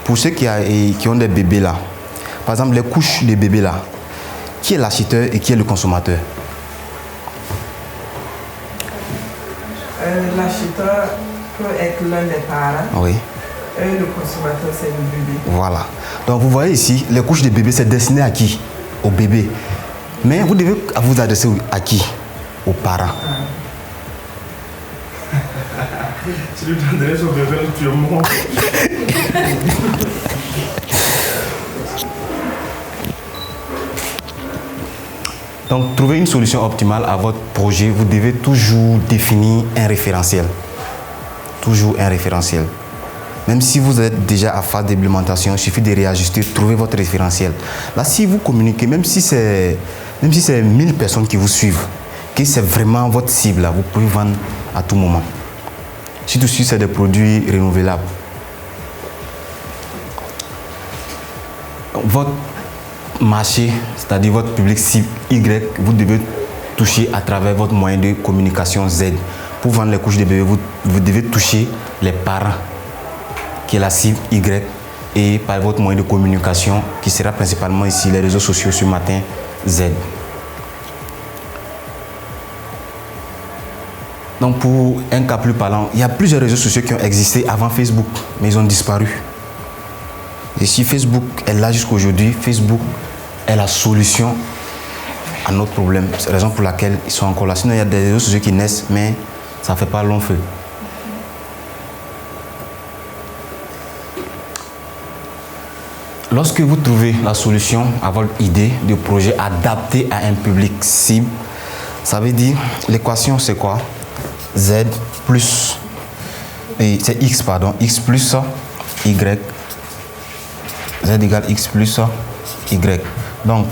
pour ceux qui ont des bébés là, par exemple, les couches des bébés là, qui est l'acheteur et qui est le consommateur? L'acheteur peut être l'un des parents. Oui. Et le consommateur, c'est le bébé. Voilà. Donc, vous voyez ici, les couches des bébés, c'est destiné à qui? Au bébé. Mais vous devez vous adresser à qui? Aux parents. Tu lui donnerais son bébé, tu es mort. Donc, trouver une solution optimale à votre projet, vous devez toujours définir un référentiel. Toujours un référentiel. Même si vous êtes déjà à phase d'implémentation, il suffit de réajuster, trouver votre référentiel. Là, si vous communiquez, même si c'est 1000 personnes qui vous suivent, que c'est vraiment votre cible, là, vous pouvez vendre à tout moment. Surtout si c'est des produits renouvelables. Votre marché, c'est-à-dire votre public cible Y, vous devez toucher à travers votre moyen de communication Z. Pour vendre les couches de bébé, vous devez toucher les parents, qui est la cible Y, et par votre moyen de communication, qui sera principalement ici les réseaux sociaux ce matin Z. Donc pour un cas plus parlant, il y a plusieurs réseaux sociaux qui ont existé avant Facebook, mais ils ont disparu. Et si Facebook est là jusqu'à aujourd'hui, Facebook est la solution à notre problème. C'est la raison pour laquelle ils sont encore là. Sinon, il y a des réseaux sociaux qui naissent, mais ça ne fait pas long feu. Lorsque vous trouvez la solution à votre idée de projet adapté à un public cible, ça veut dire, l'équation c'est quoi? Z plus, c'est X pardon, X plus Y, Z égale X plus Y. Donc,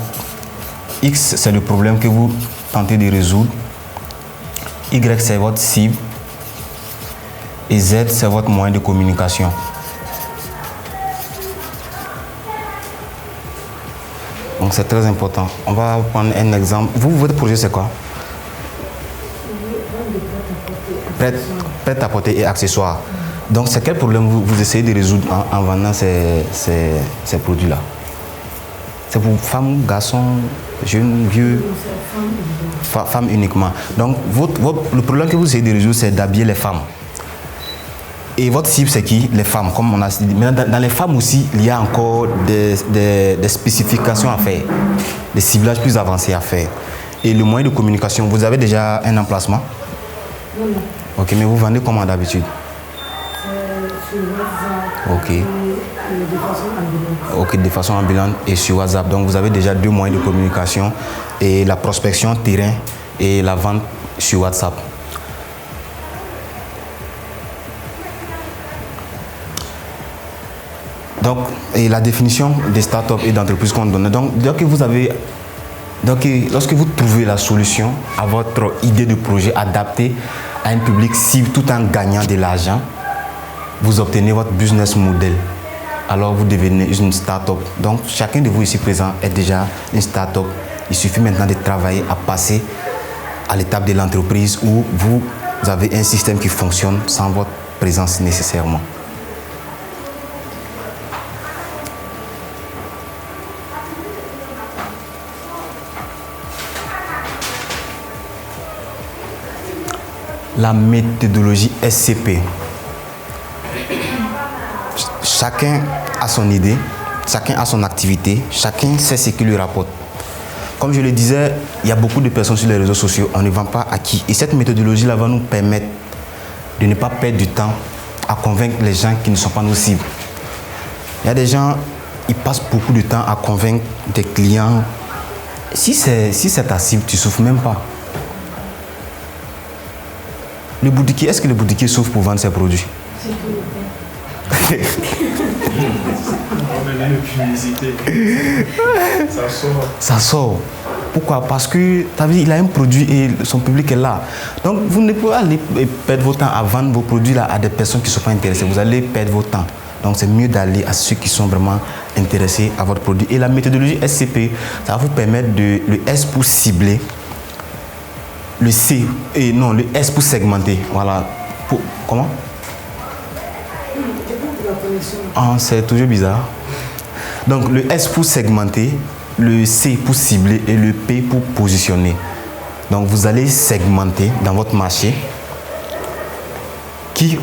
X c'est le problème que vous tentez de résoudre, Y c'est votre cible, et Z c'est votre moyen de communication. Donc c'est très important. On va prendre un exemple. Votre projet c'est quoi? Prêt à porter et accessoires. Donc, c'est quel problème vous essayez de résoudre en vendant ces produits-là? C'est pour femmes, garçons, jeunes, vieux? Femmes uniquement. Donc, le problème que vous essayez de résoudre, c'est d'habiller les femmes. Et votre cible, c'est qui? Les femmes, comme on a dit. Mais dans les femmes aussi, il y a encore des spécifications à faire, des ciblages plus avancés à faire. Et le moyen de communication, vous avez déjà un emplacement? Non. Ok, mais vous vendez comment d'habitude? Sur WhatsApp, Ok. Et de façon ambulante. Ok, de façon ambulante et sur WhatsApp. Donc vous avez déjà 2 moyens de communication, et la prospection terrain et la vente sur WhatsApp. Donc, et la définition des startups et d'entreprises qu'on donne. Donc, lorsque vous trouvez la solution à votre idée de projet adaptée à un public cible tout en gagnant de l'argent, vous obtenez votre business model. Alors vous devenez une start-up. Donc chacun de vous ici présent est déjà une start-up. Il suffit maintenant de travailler à passer à l'étape de l'entreprise où vous avez un système qui fonctionne sans votre présence nécessairement. La méthodologie SCP. Chacun a son idée, chacun a son activité, chacun sait ce qui lui rapporte. Comme je le disais, il y a beaucoup de personnes sur les réseaux sociaux, on ne vend pas à qui. Et cette méthodologie-là va nous permettre de ne pas perdre du temps à convaincre les gens qui ne sont pas nos cibles. Il y a des gens, ils passent beaucoup de temps à convaincre des clients. Si c'est ta cible, tu ne souffres même pas. Le boutiquier, est-ce que le boutiquier souffre pour vendre ses produits? Ça sort. Pourquoi? Parce que il a un produit et son public est là. Donc vous ne pouvez pas aller perdre votre temps à vendre vos produits là à des personnes qui ne sont pas intéressées. Vous allez perdre votre temps. Donc c'est mieux d'aller à ceux qui sont vraiment intéressés à votre produit. Et la méthodologie SCP, ça va vous permettre le S pour cibler, le C et non, le S pour segmenter. Voilà. Comment? Ah, c'est toujours bizarre. Donc le S pour segmenter, le C pour cibler et le P pour positionner. Donc vous allez segmenter dans votre marché qui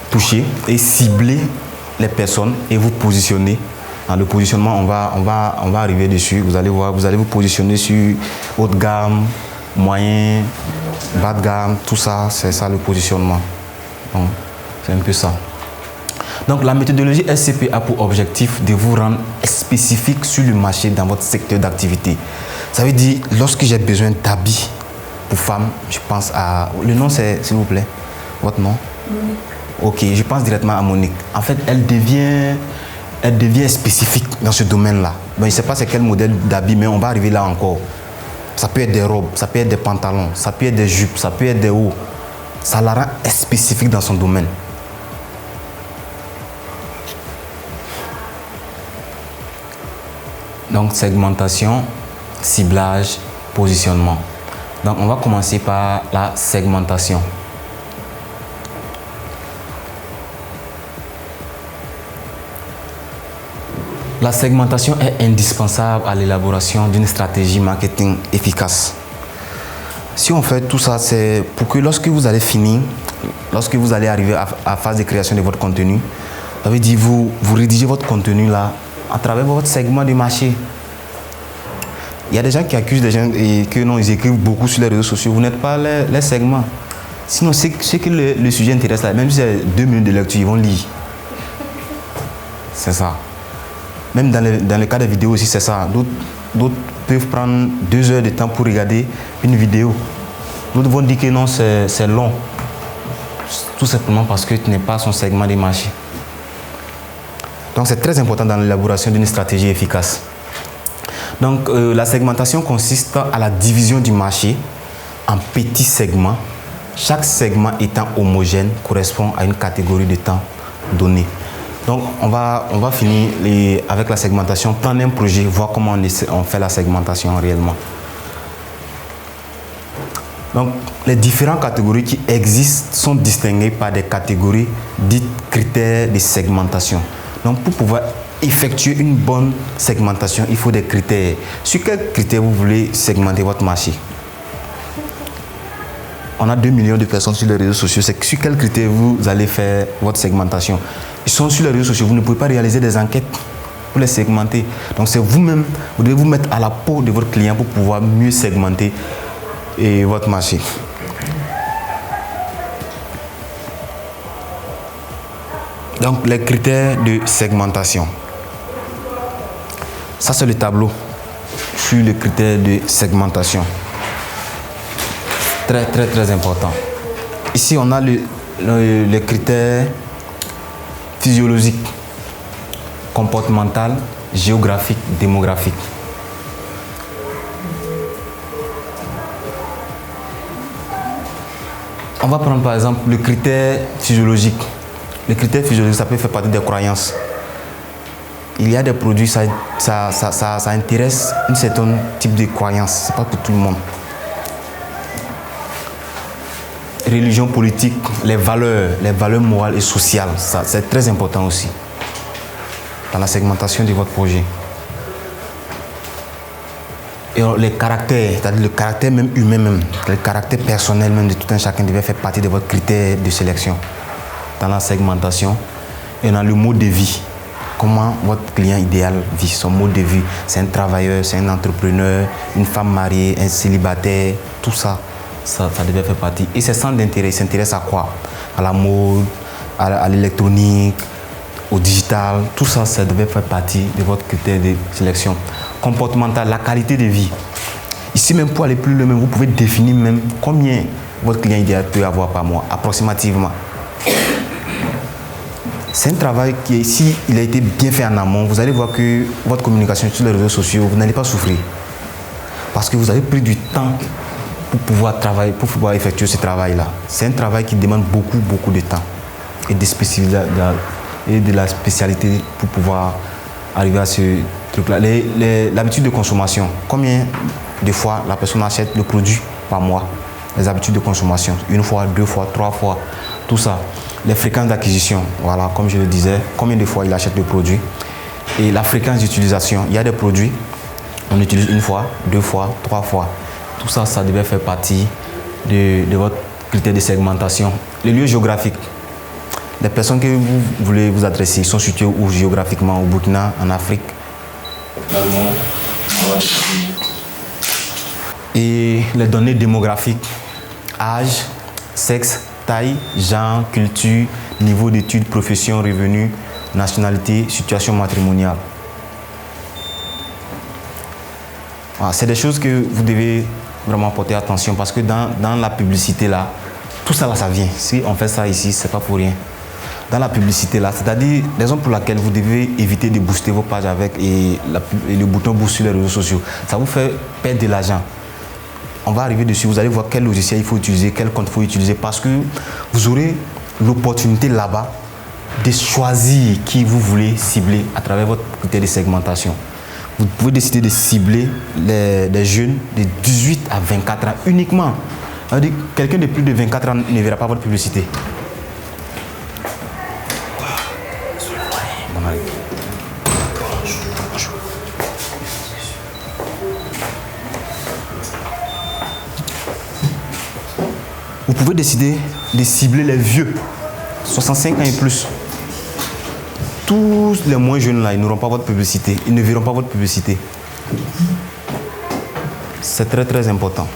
toucher et cibler les personnes et vous positionner. Dans le positionnement, on va arriver dessus. Vous allez voir, vous allez vous positionner sur haut de gamme, moyen, bas de gamme, tout ça, c'est ça le positionnement. Donc c'est un peu ça. Donc la méthodologie SCP a pour objectif de vous rendre spécifique sur le marché dans votre secteur d'activité. Ça veut dire, lorsque j'ai besoin d'habits pour femmes, je pense à... Le nom c'est, s'il vous plaît, votre nom? Monique. Ok, je pense directement à Monique. En fait, elle devient spécifique dans ce domaine-là. Bon, je ne sais pas c'est quel modèle d'habits, mais on va arriver là encore. Ça peut être des robes, ça peut être des pantalons, ça peut être des jupes, ça peut être des hauts. Ça la rend spécifique dans son domaine. Donc segmentation, ciblage, positionnement. Donc on va commencer par la segmentation. La segmentation est indispensable à l'élaboration d'une stratégie marketing efficace. Si on fait tout ça, c'est pour que lorsque vous allez finir, lorsque vous allez arriver à la phase de création de votre contenu, ça veut dire vous rédigez votre contenu là à travers votre segment de marché. Il y a des gens qui accusent des gens et que non, ils écrivent beaucoup sur les réseaux sociaux. Vous n'êtes pas les segments. Sinon, c'est que le sujet intéresse là. Même si c'est 2 minutes de lecture, ils vont lire. C'est ça. Même dans le cas des vidéos aussi, c'est ça. D'autres peuvent prendre 2 heures de temps pour regarder une vidéo. D'autres vont dire que non, c'est long. Tout simplement parce que tu n'es pas son segment de marché. Donc c'est très important dans l'élaboration d'une stratégie efficace. Donc la segmentation consiste à la division du marché en petits segments. Chaque segment étant homogène correspond à une catégorie de temps donnée. Donc on va finir avec la segmentation, prendre un projet, voir comment on fait la segmentation réellement. Donc les différentes catégories qui existent sont distinguées par des catégories dites critères de segmentation. Donc pour pouvoir effectuer une bonne segmentation, il faut des critères. Sur quels critères vous voulez segmenter votre marché? On a 2 millions de personnes sur les réseaux sociaux. C'est sur quels critères vous allez faire votre segmentation? Ils sont sur les réseaux sociaux. Vous ne pouvez pas réaliser des enquêtes pour les segmenter. Donc c'est vous-même, vous devez vous mettre à la peau de votre client pour pouvoir mieux segmenter votre marché. Donc, les critères de segmentation. Ça, c'est le tableau sur les critères de segmentation. Très, très, très important. Ici, on a les critères physiologiques, comportemental, géographique, démographique. On va prendre par exemple le critère physiologique. Le critère physiologique, ça peut faire partie des croyances. Il y a des produits, ça intéresse un certain type de croyance. Ce n'est pas pour tout le monde. Religion, politique, les valeurs morales et sociales, c'est très important aussi dans la segmentation de votre projet. Et les caractères, c'est-à-dire le caractère même humain, même, le caractère personnel même de tout un chacun devait faire partie de votre critère de sélection dans la segmentation et dans le mode de vie. Comment votre client idéal vit, son mode de vie. C'est un travailleur, c'est un entrepreneur, une femme mariée, un célibataire, tout ça. Ça devait faire partie. Et ses centres d'intérêt, il s'intéresse à quoi? À la mode, à l'électronique, au digital. Tout ça, ça devait faire partie de votre critère de sélection. Comportemental, la qualité de vie. Ici, même pour aller plus loin, vous pouvez définir même combien votre client idéal peut avoir par mois, approximativement. C'est un travail qui, si il a été bien fait en amont, vous allez voir que votre communication sur les réseaux sociaux, vous n'allez pas souffrir. Parce que vous avez pris du temps pour pouvoir travailler, pour pouvoir effectuer ce travail-là. C'est un travail qui demande beaucoup de temps et de la spécialité pour pouvoir arriver à ce truc-là. L'habitude de consommation. Combien de fois la personne achète le produit par mois? Les habitudes de consommation. 1 fois, 2 fois, 3 fois, tout ça. Les fréquences d'acquisition. Voilà, comme je le disais, combien de fois il achète le produit. Et la fréquence d'utilisation. Il y a des produits, on utilise 1 fois, 2 fois, 3 fois. Tout ça, ça devait faire partie de votre critère de segmentation. Le lieu géographique. Les personnes que vous voulez vous adresser sont situées où géographiquement? Au Burkina, en Afrique? Dans le monde. Et les données démographiques. Âge, sexe, taille, genre, culture, niveau d'études, profession, revenu, nationalité, situation matrimoniale. Voilà, c'est des choses que vous devez vraiment porter attention parce que dans la publicité là, tout ça là, ça vient. Si on fait ça ici, c'est pas pour rien. Dans la publicité là, c'est-à-dire les raisons pour lesquelles vous devez éviter de booster vos pages avec et le bouton boost sur les réseaux sociaux. Ça vous fait perdre de l'argent. On va arriver dessus, vous allez voir quel logiciel il faut utiliser, quel compte il faut utiliser parce que vous aurez l'opportunité là-bas de choisir qui vous voulez cibler à travers votre critère de segmentation. Vous pouvez décider de cibler les jeunes de 18 à 24 ans uniquement. Quelqu'un de plus de 24 ans ne verra pas votre publicité. Vous pouvez décider de cibler les vieux, 65 ans et plus. Tous les moins jeunes là, ils n'auront pas votre publicité, ils ne verront pas votre publicité. C'est très très important.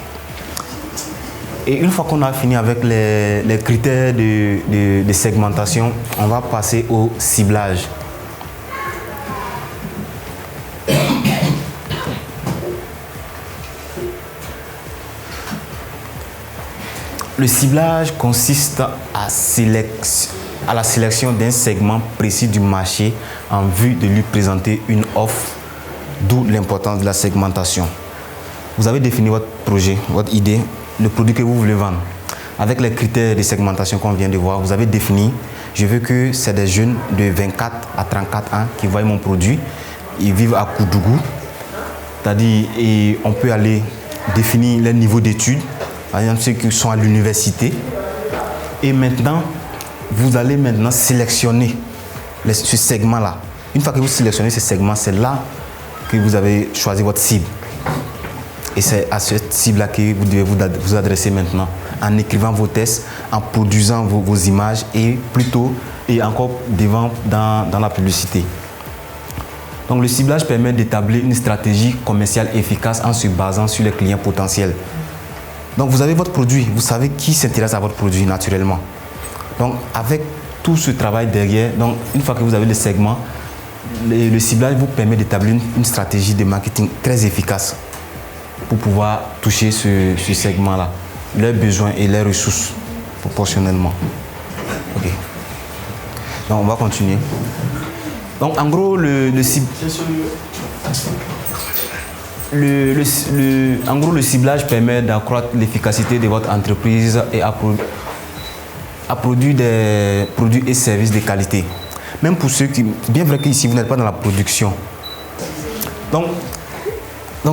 Et une fois qu'on a fini avec les critères de segmentation, on va passer au ciblage. Le ciblage consiste à la sélection d'un segment précis du marché en vue de lui présenter une offre, d'où l'importance de la segmentation. Vous avez défini votre projet, votre idée, le produit que vous voulez vendre. Avec les critères de segmentation qu'on vient de voir, vous avez défini, je veux que c'est des jeunes de 24 à 34 ans qui voient mon produit, ils vivent à Koudougou, c'est-à-dire et on peut aller définir les niveaux d'études. Par exemple, ceux qui sont à l'université. Et maintenant, vous allez maintenant sélectionner ce segment-là. Une fois que vous sélectionnez ce segment, c'est là que vous avez choisi votre cible. Et c'est à cette cible-là que vous devez vous adresser maintenant, en écrivant vos tests, en produisant vos images et encore devant dans la publicité. Donc le ciblage permet d'établir une stratégie commerciale efficace en se basant sur les clients potentiels. Donc vous avez votre produit, vous savez qui s'intéresse à votre produit naturellement. Donc avec tout ce travail derrière. Donc, une fois que vous avez le segment, le ciblage vous permet d'établir une stratégie de marketing très efficace pour pouvoir toucher ce segment-là, leurs besoins et leurs ressources proportionnellement. Ok. Donc, on va continuer. Donc, en gros, le ciblage permet d'accroître l'efficacité de votre entreprise et à produire des produits et services de qualité. Même pour ceux qui, bien vrai qu'ici vous n'êtes pas dans la production. Donc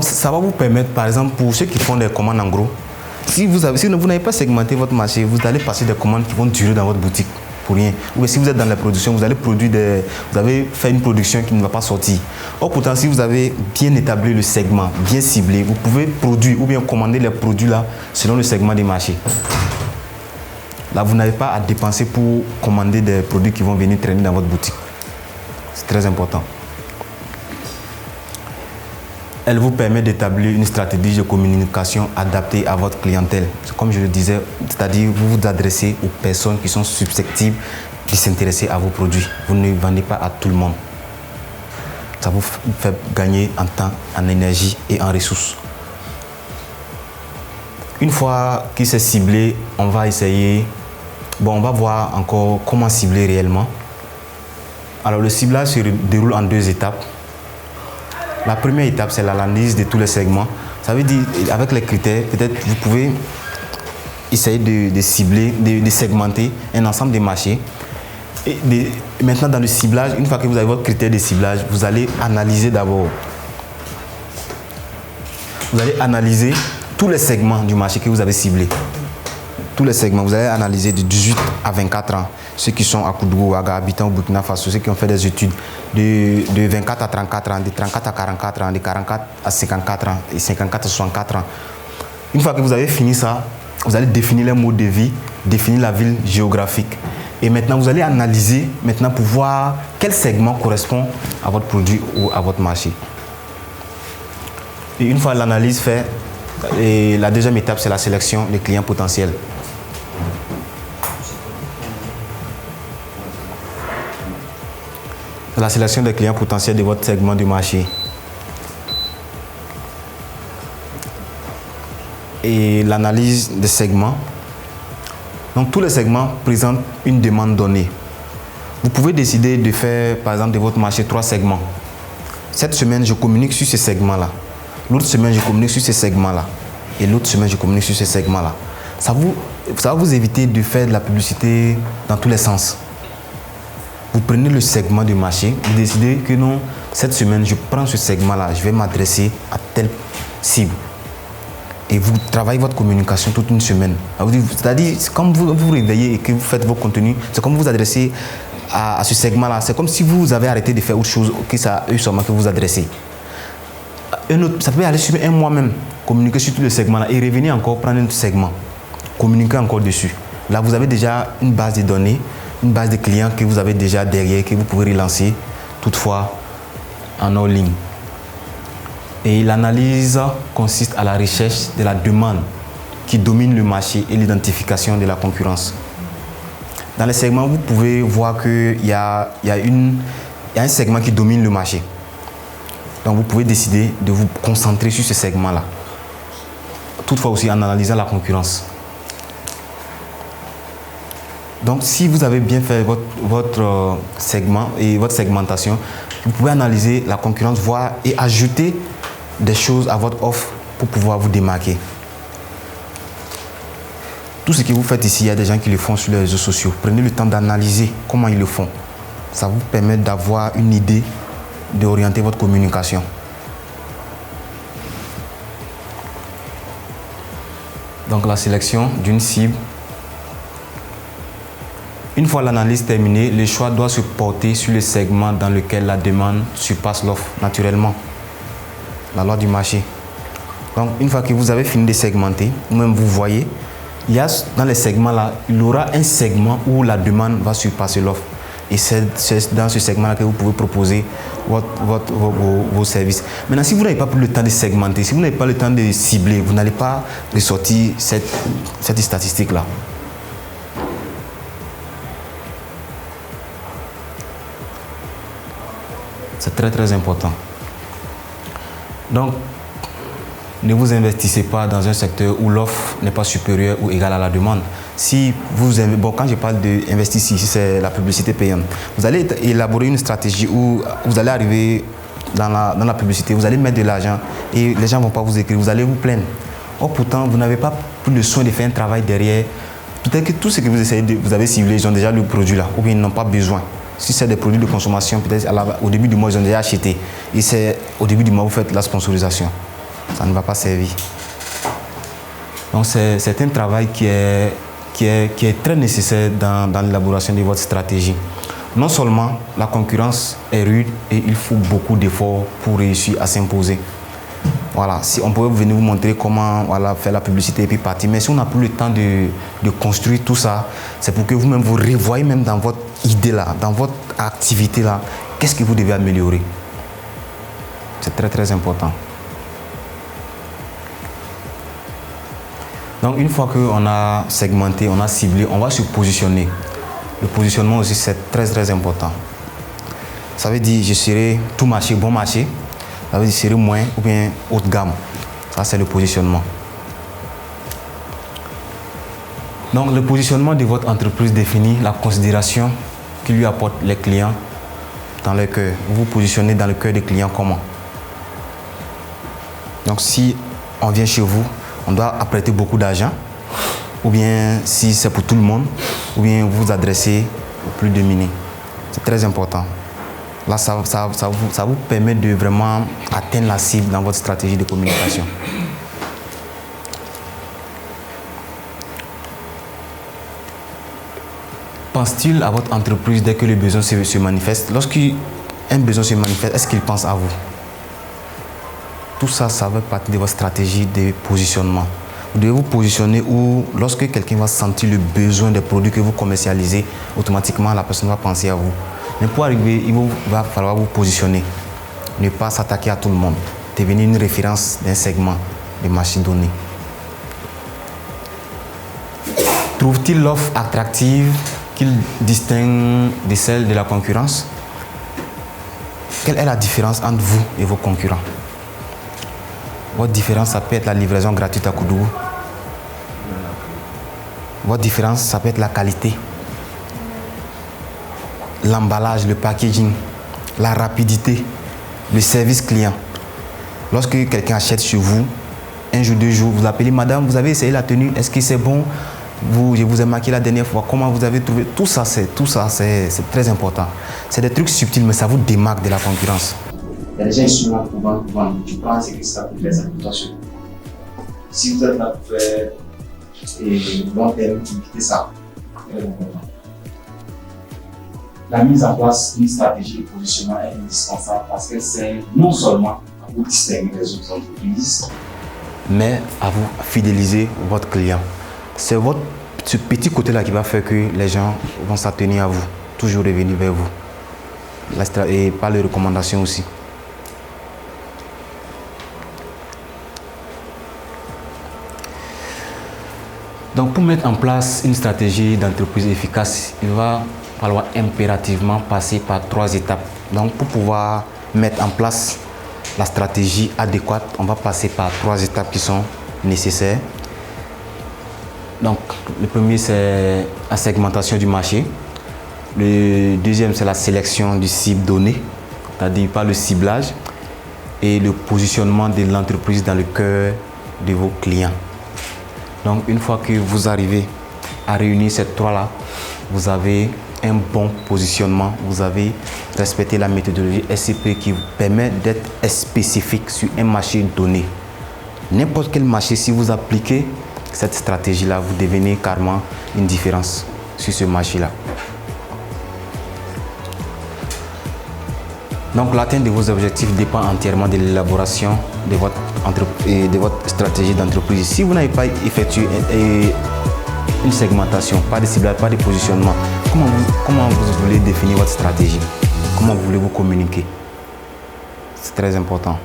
ça va vous permettre, par exemple, pour ceux qui font des commandes en gros, si vous n'avez pas segmenté votre marché, vous allez passer des commandes qui vont durer dans votre boutique pour rien. Ou si vous êtes dans la production, vous allez vous avez fait une production qui ne va pas sortir. Or pourtant, si vous avez bien établi le segment, bien ciblé, vous pouvez produire ou bien commander les produits là selon le segment des marchés. Là, vous n'avez pas à dépenser pour commander des produits qui vont venir traîner dans votre boutique. C'est très important. Elle vous permet d'établir une stratégie de communication adaptée à votre clientèle. Comme je le disais, c'est-à-dire vous vous adressez aux personnes qui sont susceptibles de s'intéresser à vos produits. Vous ne vendez pas à tout le monde. Ça vous fait gagner en temps, en énergie et en ressources. Une fois qu'il s'est ciblé, on va essayer... Bon, on va voir encore comment cibler réellement. Alors, le ciblage se déroule en 2 étapes. La première étape, c'est l'analyse de tous les segments. Ça veut dire, avec les critères, peut-être vous pouvez essayer de cibler, de segmenter un ensemble de marchés. Et maintenant, dans le ciblage, une fois que vous avez votre critère de ciblage, vous allez analyser d'abord. Vous allez analyser tous les segments du marché que vous avez ciblé. Tous les segments, vous allez analyser de 18 à 24 ans. Ceux qui sont à Koudou, à habitant au Burkina Faso, ceux qui ont fait des études de 24 à 34 ans, de 34 à 44 ans, de 44 à 54 ans et 54 à 64 ans. Une fois que vous avez fini ça, vous allez définir les modes de vie, définir la ville géographique. Et maintenant, vous allez analyser pour voir quel segment correspond à votre produit ou à votre marché. Et une fois l'analyse faite, la deuxième étape, c'est la sélection des clients potentiels. La sélection des clients potentiels de votre segment du marché. Et l'analyse des segments. Donc, tous les segments présentent une demande donnée. Vous pouvez décider de faire, par exemple, de votre marché 3 segments. Cette semaine, je communique sur ce segment-là. L'autre semaine, je communique sur ce segment-là. Et l'autre semaine, je communique sur ce segment-là. Ça va vous éviter de faire de la publicité dans tous les sens. Vous prenez le segment du marché, vous décidez que non, cette semaine, je prends ce segment-là, je vais m'adresser à telle cible. Et vous travaillez votre communication toute une semaine. C'est-à-dire, quand vous vous réveillez et que vous faites vos contenus, c'est comme vous vous adressez à ce segment-là. C'est comme si vous avez arrêté de faire autre chose que ça eux seulement que vous adressez. Ça peut aller sur un mois même, communiquer sur tout le segment-là et revenir encore prendre un autre segment, communiquer encore dessus. Là, vous avez déjà une base de données, une base de clients que vous avez déjà derrière, que vous pouvez relancer toutefois en hors ligne. Et l'analyse consiste à la recherche de la demande qui domine le marché et l'identification de la concurrence. Dans les segments, vous pouvez voir qu'il y a un segment qui domine le marché. Donc vous pouvez décider de vous concentrer sur ce segment-là. Toutefois aussi en analysant la concurrence. Donc, si vous avez bien fait votre segment et votre segmentation, vous pouvez analyser la concurrence, voir et ajouter des choses à votre offre pour pouvoir vous démarquer. Tout ce que vous faites ici, il y a des gens qui le font sur les réseaux sociaux. Prenez le temps d'analyser comment ils le font. Ça vous permet d'avoir une idée, d'orienter votre communication. Donc, la sélection d'une cible. Une fois l'analyse terminée, le choix doit se porter sur le segment dans lequel la demande surpasse l'offre, naturellement. La loi du marché. Donc, une fois que vous avez fini de segmenter, ou même vous voyez, il y a dans les segments-là, il y aura un segment où la demande va surpasser l'offre. Et c'est dans ce segment-là que vous pouvez proposer vos services. Maintenant, si vous n'avez pas pris le temps de segmenter, si vous n'avez pas le temps de cibler, vous n'allez pas ressortir cette statistique-là. C'est très très important. Donc, ne vous investissez pas dans un secteur où l'offre n'est pas supérieure ou égale à la demande. Si vous, bon, quand je parle d'investir ici, c'est la publicité payante. Vous allez élaborer une stratégie où vous allez arriver dans la publicité, vous allez mettre de l'argent et les gens ne vont pas vous écrire, vous allez vous plaindre. Or pourtant, vous n'avez pas pris le soin de faire un travail derrière. Peut-être que tout ce que vous essayez vous avez ciblé, ils ont déjà le produit là, ou bien ils n'ont pas besoin. Si c'est des produits de consommation, peut-être au début du mois, ils ont déjà acheté. Et c'est au début du mois, vous faites la sponsorisation. Ça ne va pas servir. Donc c'est un travail qui est très nécessaire dans l'élaboration de votre stratégie. Non seulement la concurrence est rude et il faut beaucoup d'efforts pour réussir à s'imposer. Voilà, si on pouvait venir vous montrer comment faire la publicité et puis partir, mais si on n'a plus le temps de construire tout ça, c'est pour que vous-même vous revoyez même dans votre idée là, dans votre activité là, qu'est-ce que vous devez améliorer. C'est très très important. Donc une fois qu'on a segmenté, on a ciblé, on va se positionner. Le positionnement aussi c'est très très important. Ça veut dire je serai tout marché, bon marché. Ça veut dire je serai moins ou bien haut de gamme. Ça c'est le positionnement. Donc le positionnement de votre entreprise définit la considération que lui apportent les clients dans le cœur. Vous vous positionnez dans le cœur des clients comment? Donc si on vient chez vous, on doit apprêter beaucoup d'argent, ou bien si c'est pour tout le monde, ou bien vous vous adressez aux plus démunis. C'est très important. Là, ça vous permet de vraiment atteindre la cible dans votre stratégie de communication. Pense-t-il à votre entreprise dès que le besoin se manifeste? Lorsqu'un besoin se manifeste, est-ce qu'il pense à vous? Tout ça, ça fait partie de votre stratégie de positionnement. Vous devez vous positionner où, lorsque quelqu'un va sentir le besoin des produits que vous commercialisez, automatiquement la personne va penser à vous. Mais pour arriver, il va falloir vous positionner. Ne pas s'attaquer à tout le monde. Devenir une référence d'un segment de marché donné. Trouve-t-il l'offre attractive qu'il distingue de celle de la concurrence? Quelle est la différence entre vous et vos concurrents? Votre différence, ça peut être la livraison gratuite à Koudougou. Votre différence, ça peut être la qualité, l'emballage, le packaging, la rapidité, le service client. Lorsque quelqu'un achète chez vous, un jour, 2 jours, vous appelez madame, vous avez essayé la tenue, est-ce que c'est bon? Je vous ai maquillé la dernière fois, comment vous avez trouvé? Tout ça, c'est très important. C'est des trucs subtils, mais ça vous démarque de la concurrence. Il y a des gens qui sont là pour vendre. Tu penses que ça pour les applications. Si vous êtes là pour faire long terme, quittez ça. La mise en place d'une stratégie de positionnement est indispensable parce qu'elle sert non seulement à vous distinguer des autres entreprises, mais à vous fidéliser votre client. C'est ce petit côté-là qui va faire que les gens vont s'attenir à vous, toujours revenir vers vous. Et par les recommandations aussi. Donc pour mettre en place une stratégie d'entreprise efficace, il va falloir impérativement passer par 3 étapes. Donc pour pouvoir mettre en place la stratégie adéquate, on va passer par 3 étapes qui sont nécessaires. Donc le premier c'est la segmentation du marché. Le deuxième c'est la sélection du cible donné, c'est-à-dire par le ciblage et le positionnement de l'entreprise dans le cœur de vos clients. Donc une fois que vous arrivez à réunir ces 3-là, vous avez un bon positionnement, vous avez respecté la méthodologie SCP qui vous permet d'être spécifique sur un marché donné. N'importe quel marché, si vous appliquez cette stratégie-là, vous devenez carrément une différence sur ce marché-là. Donc l'atteinte de vos objectifs dépend entièrement de l'élaboration de votre stratégie d'entreprise. Si vous n'avez pas effectué une segmentation, pas de ciblage, pas de positionnement, comment vous voulez définir votre stratégie? Comment vous voulez vous communiquer? C'est très important.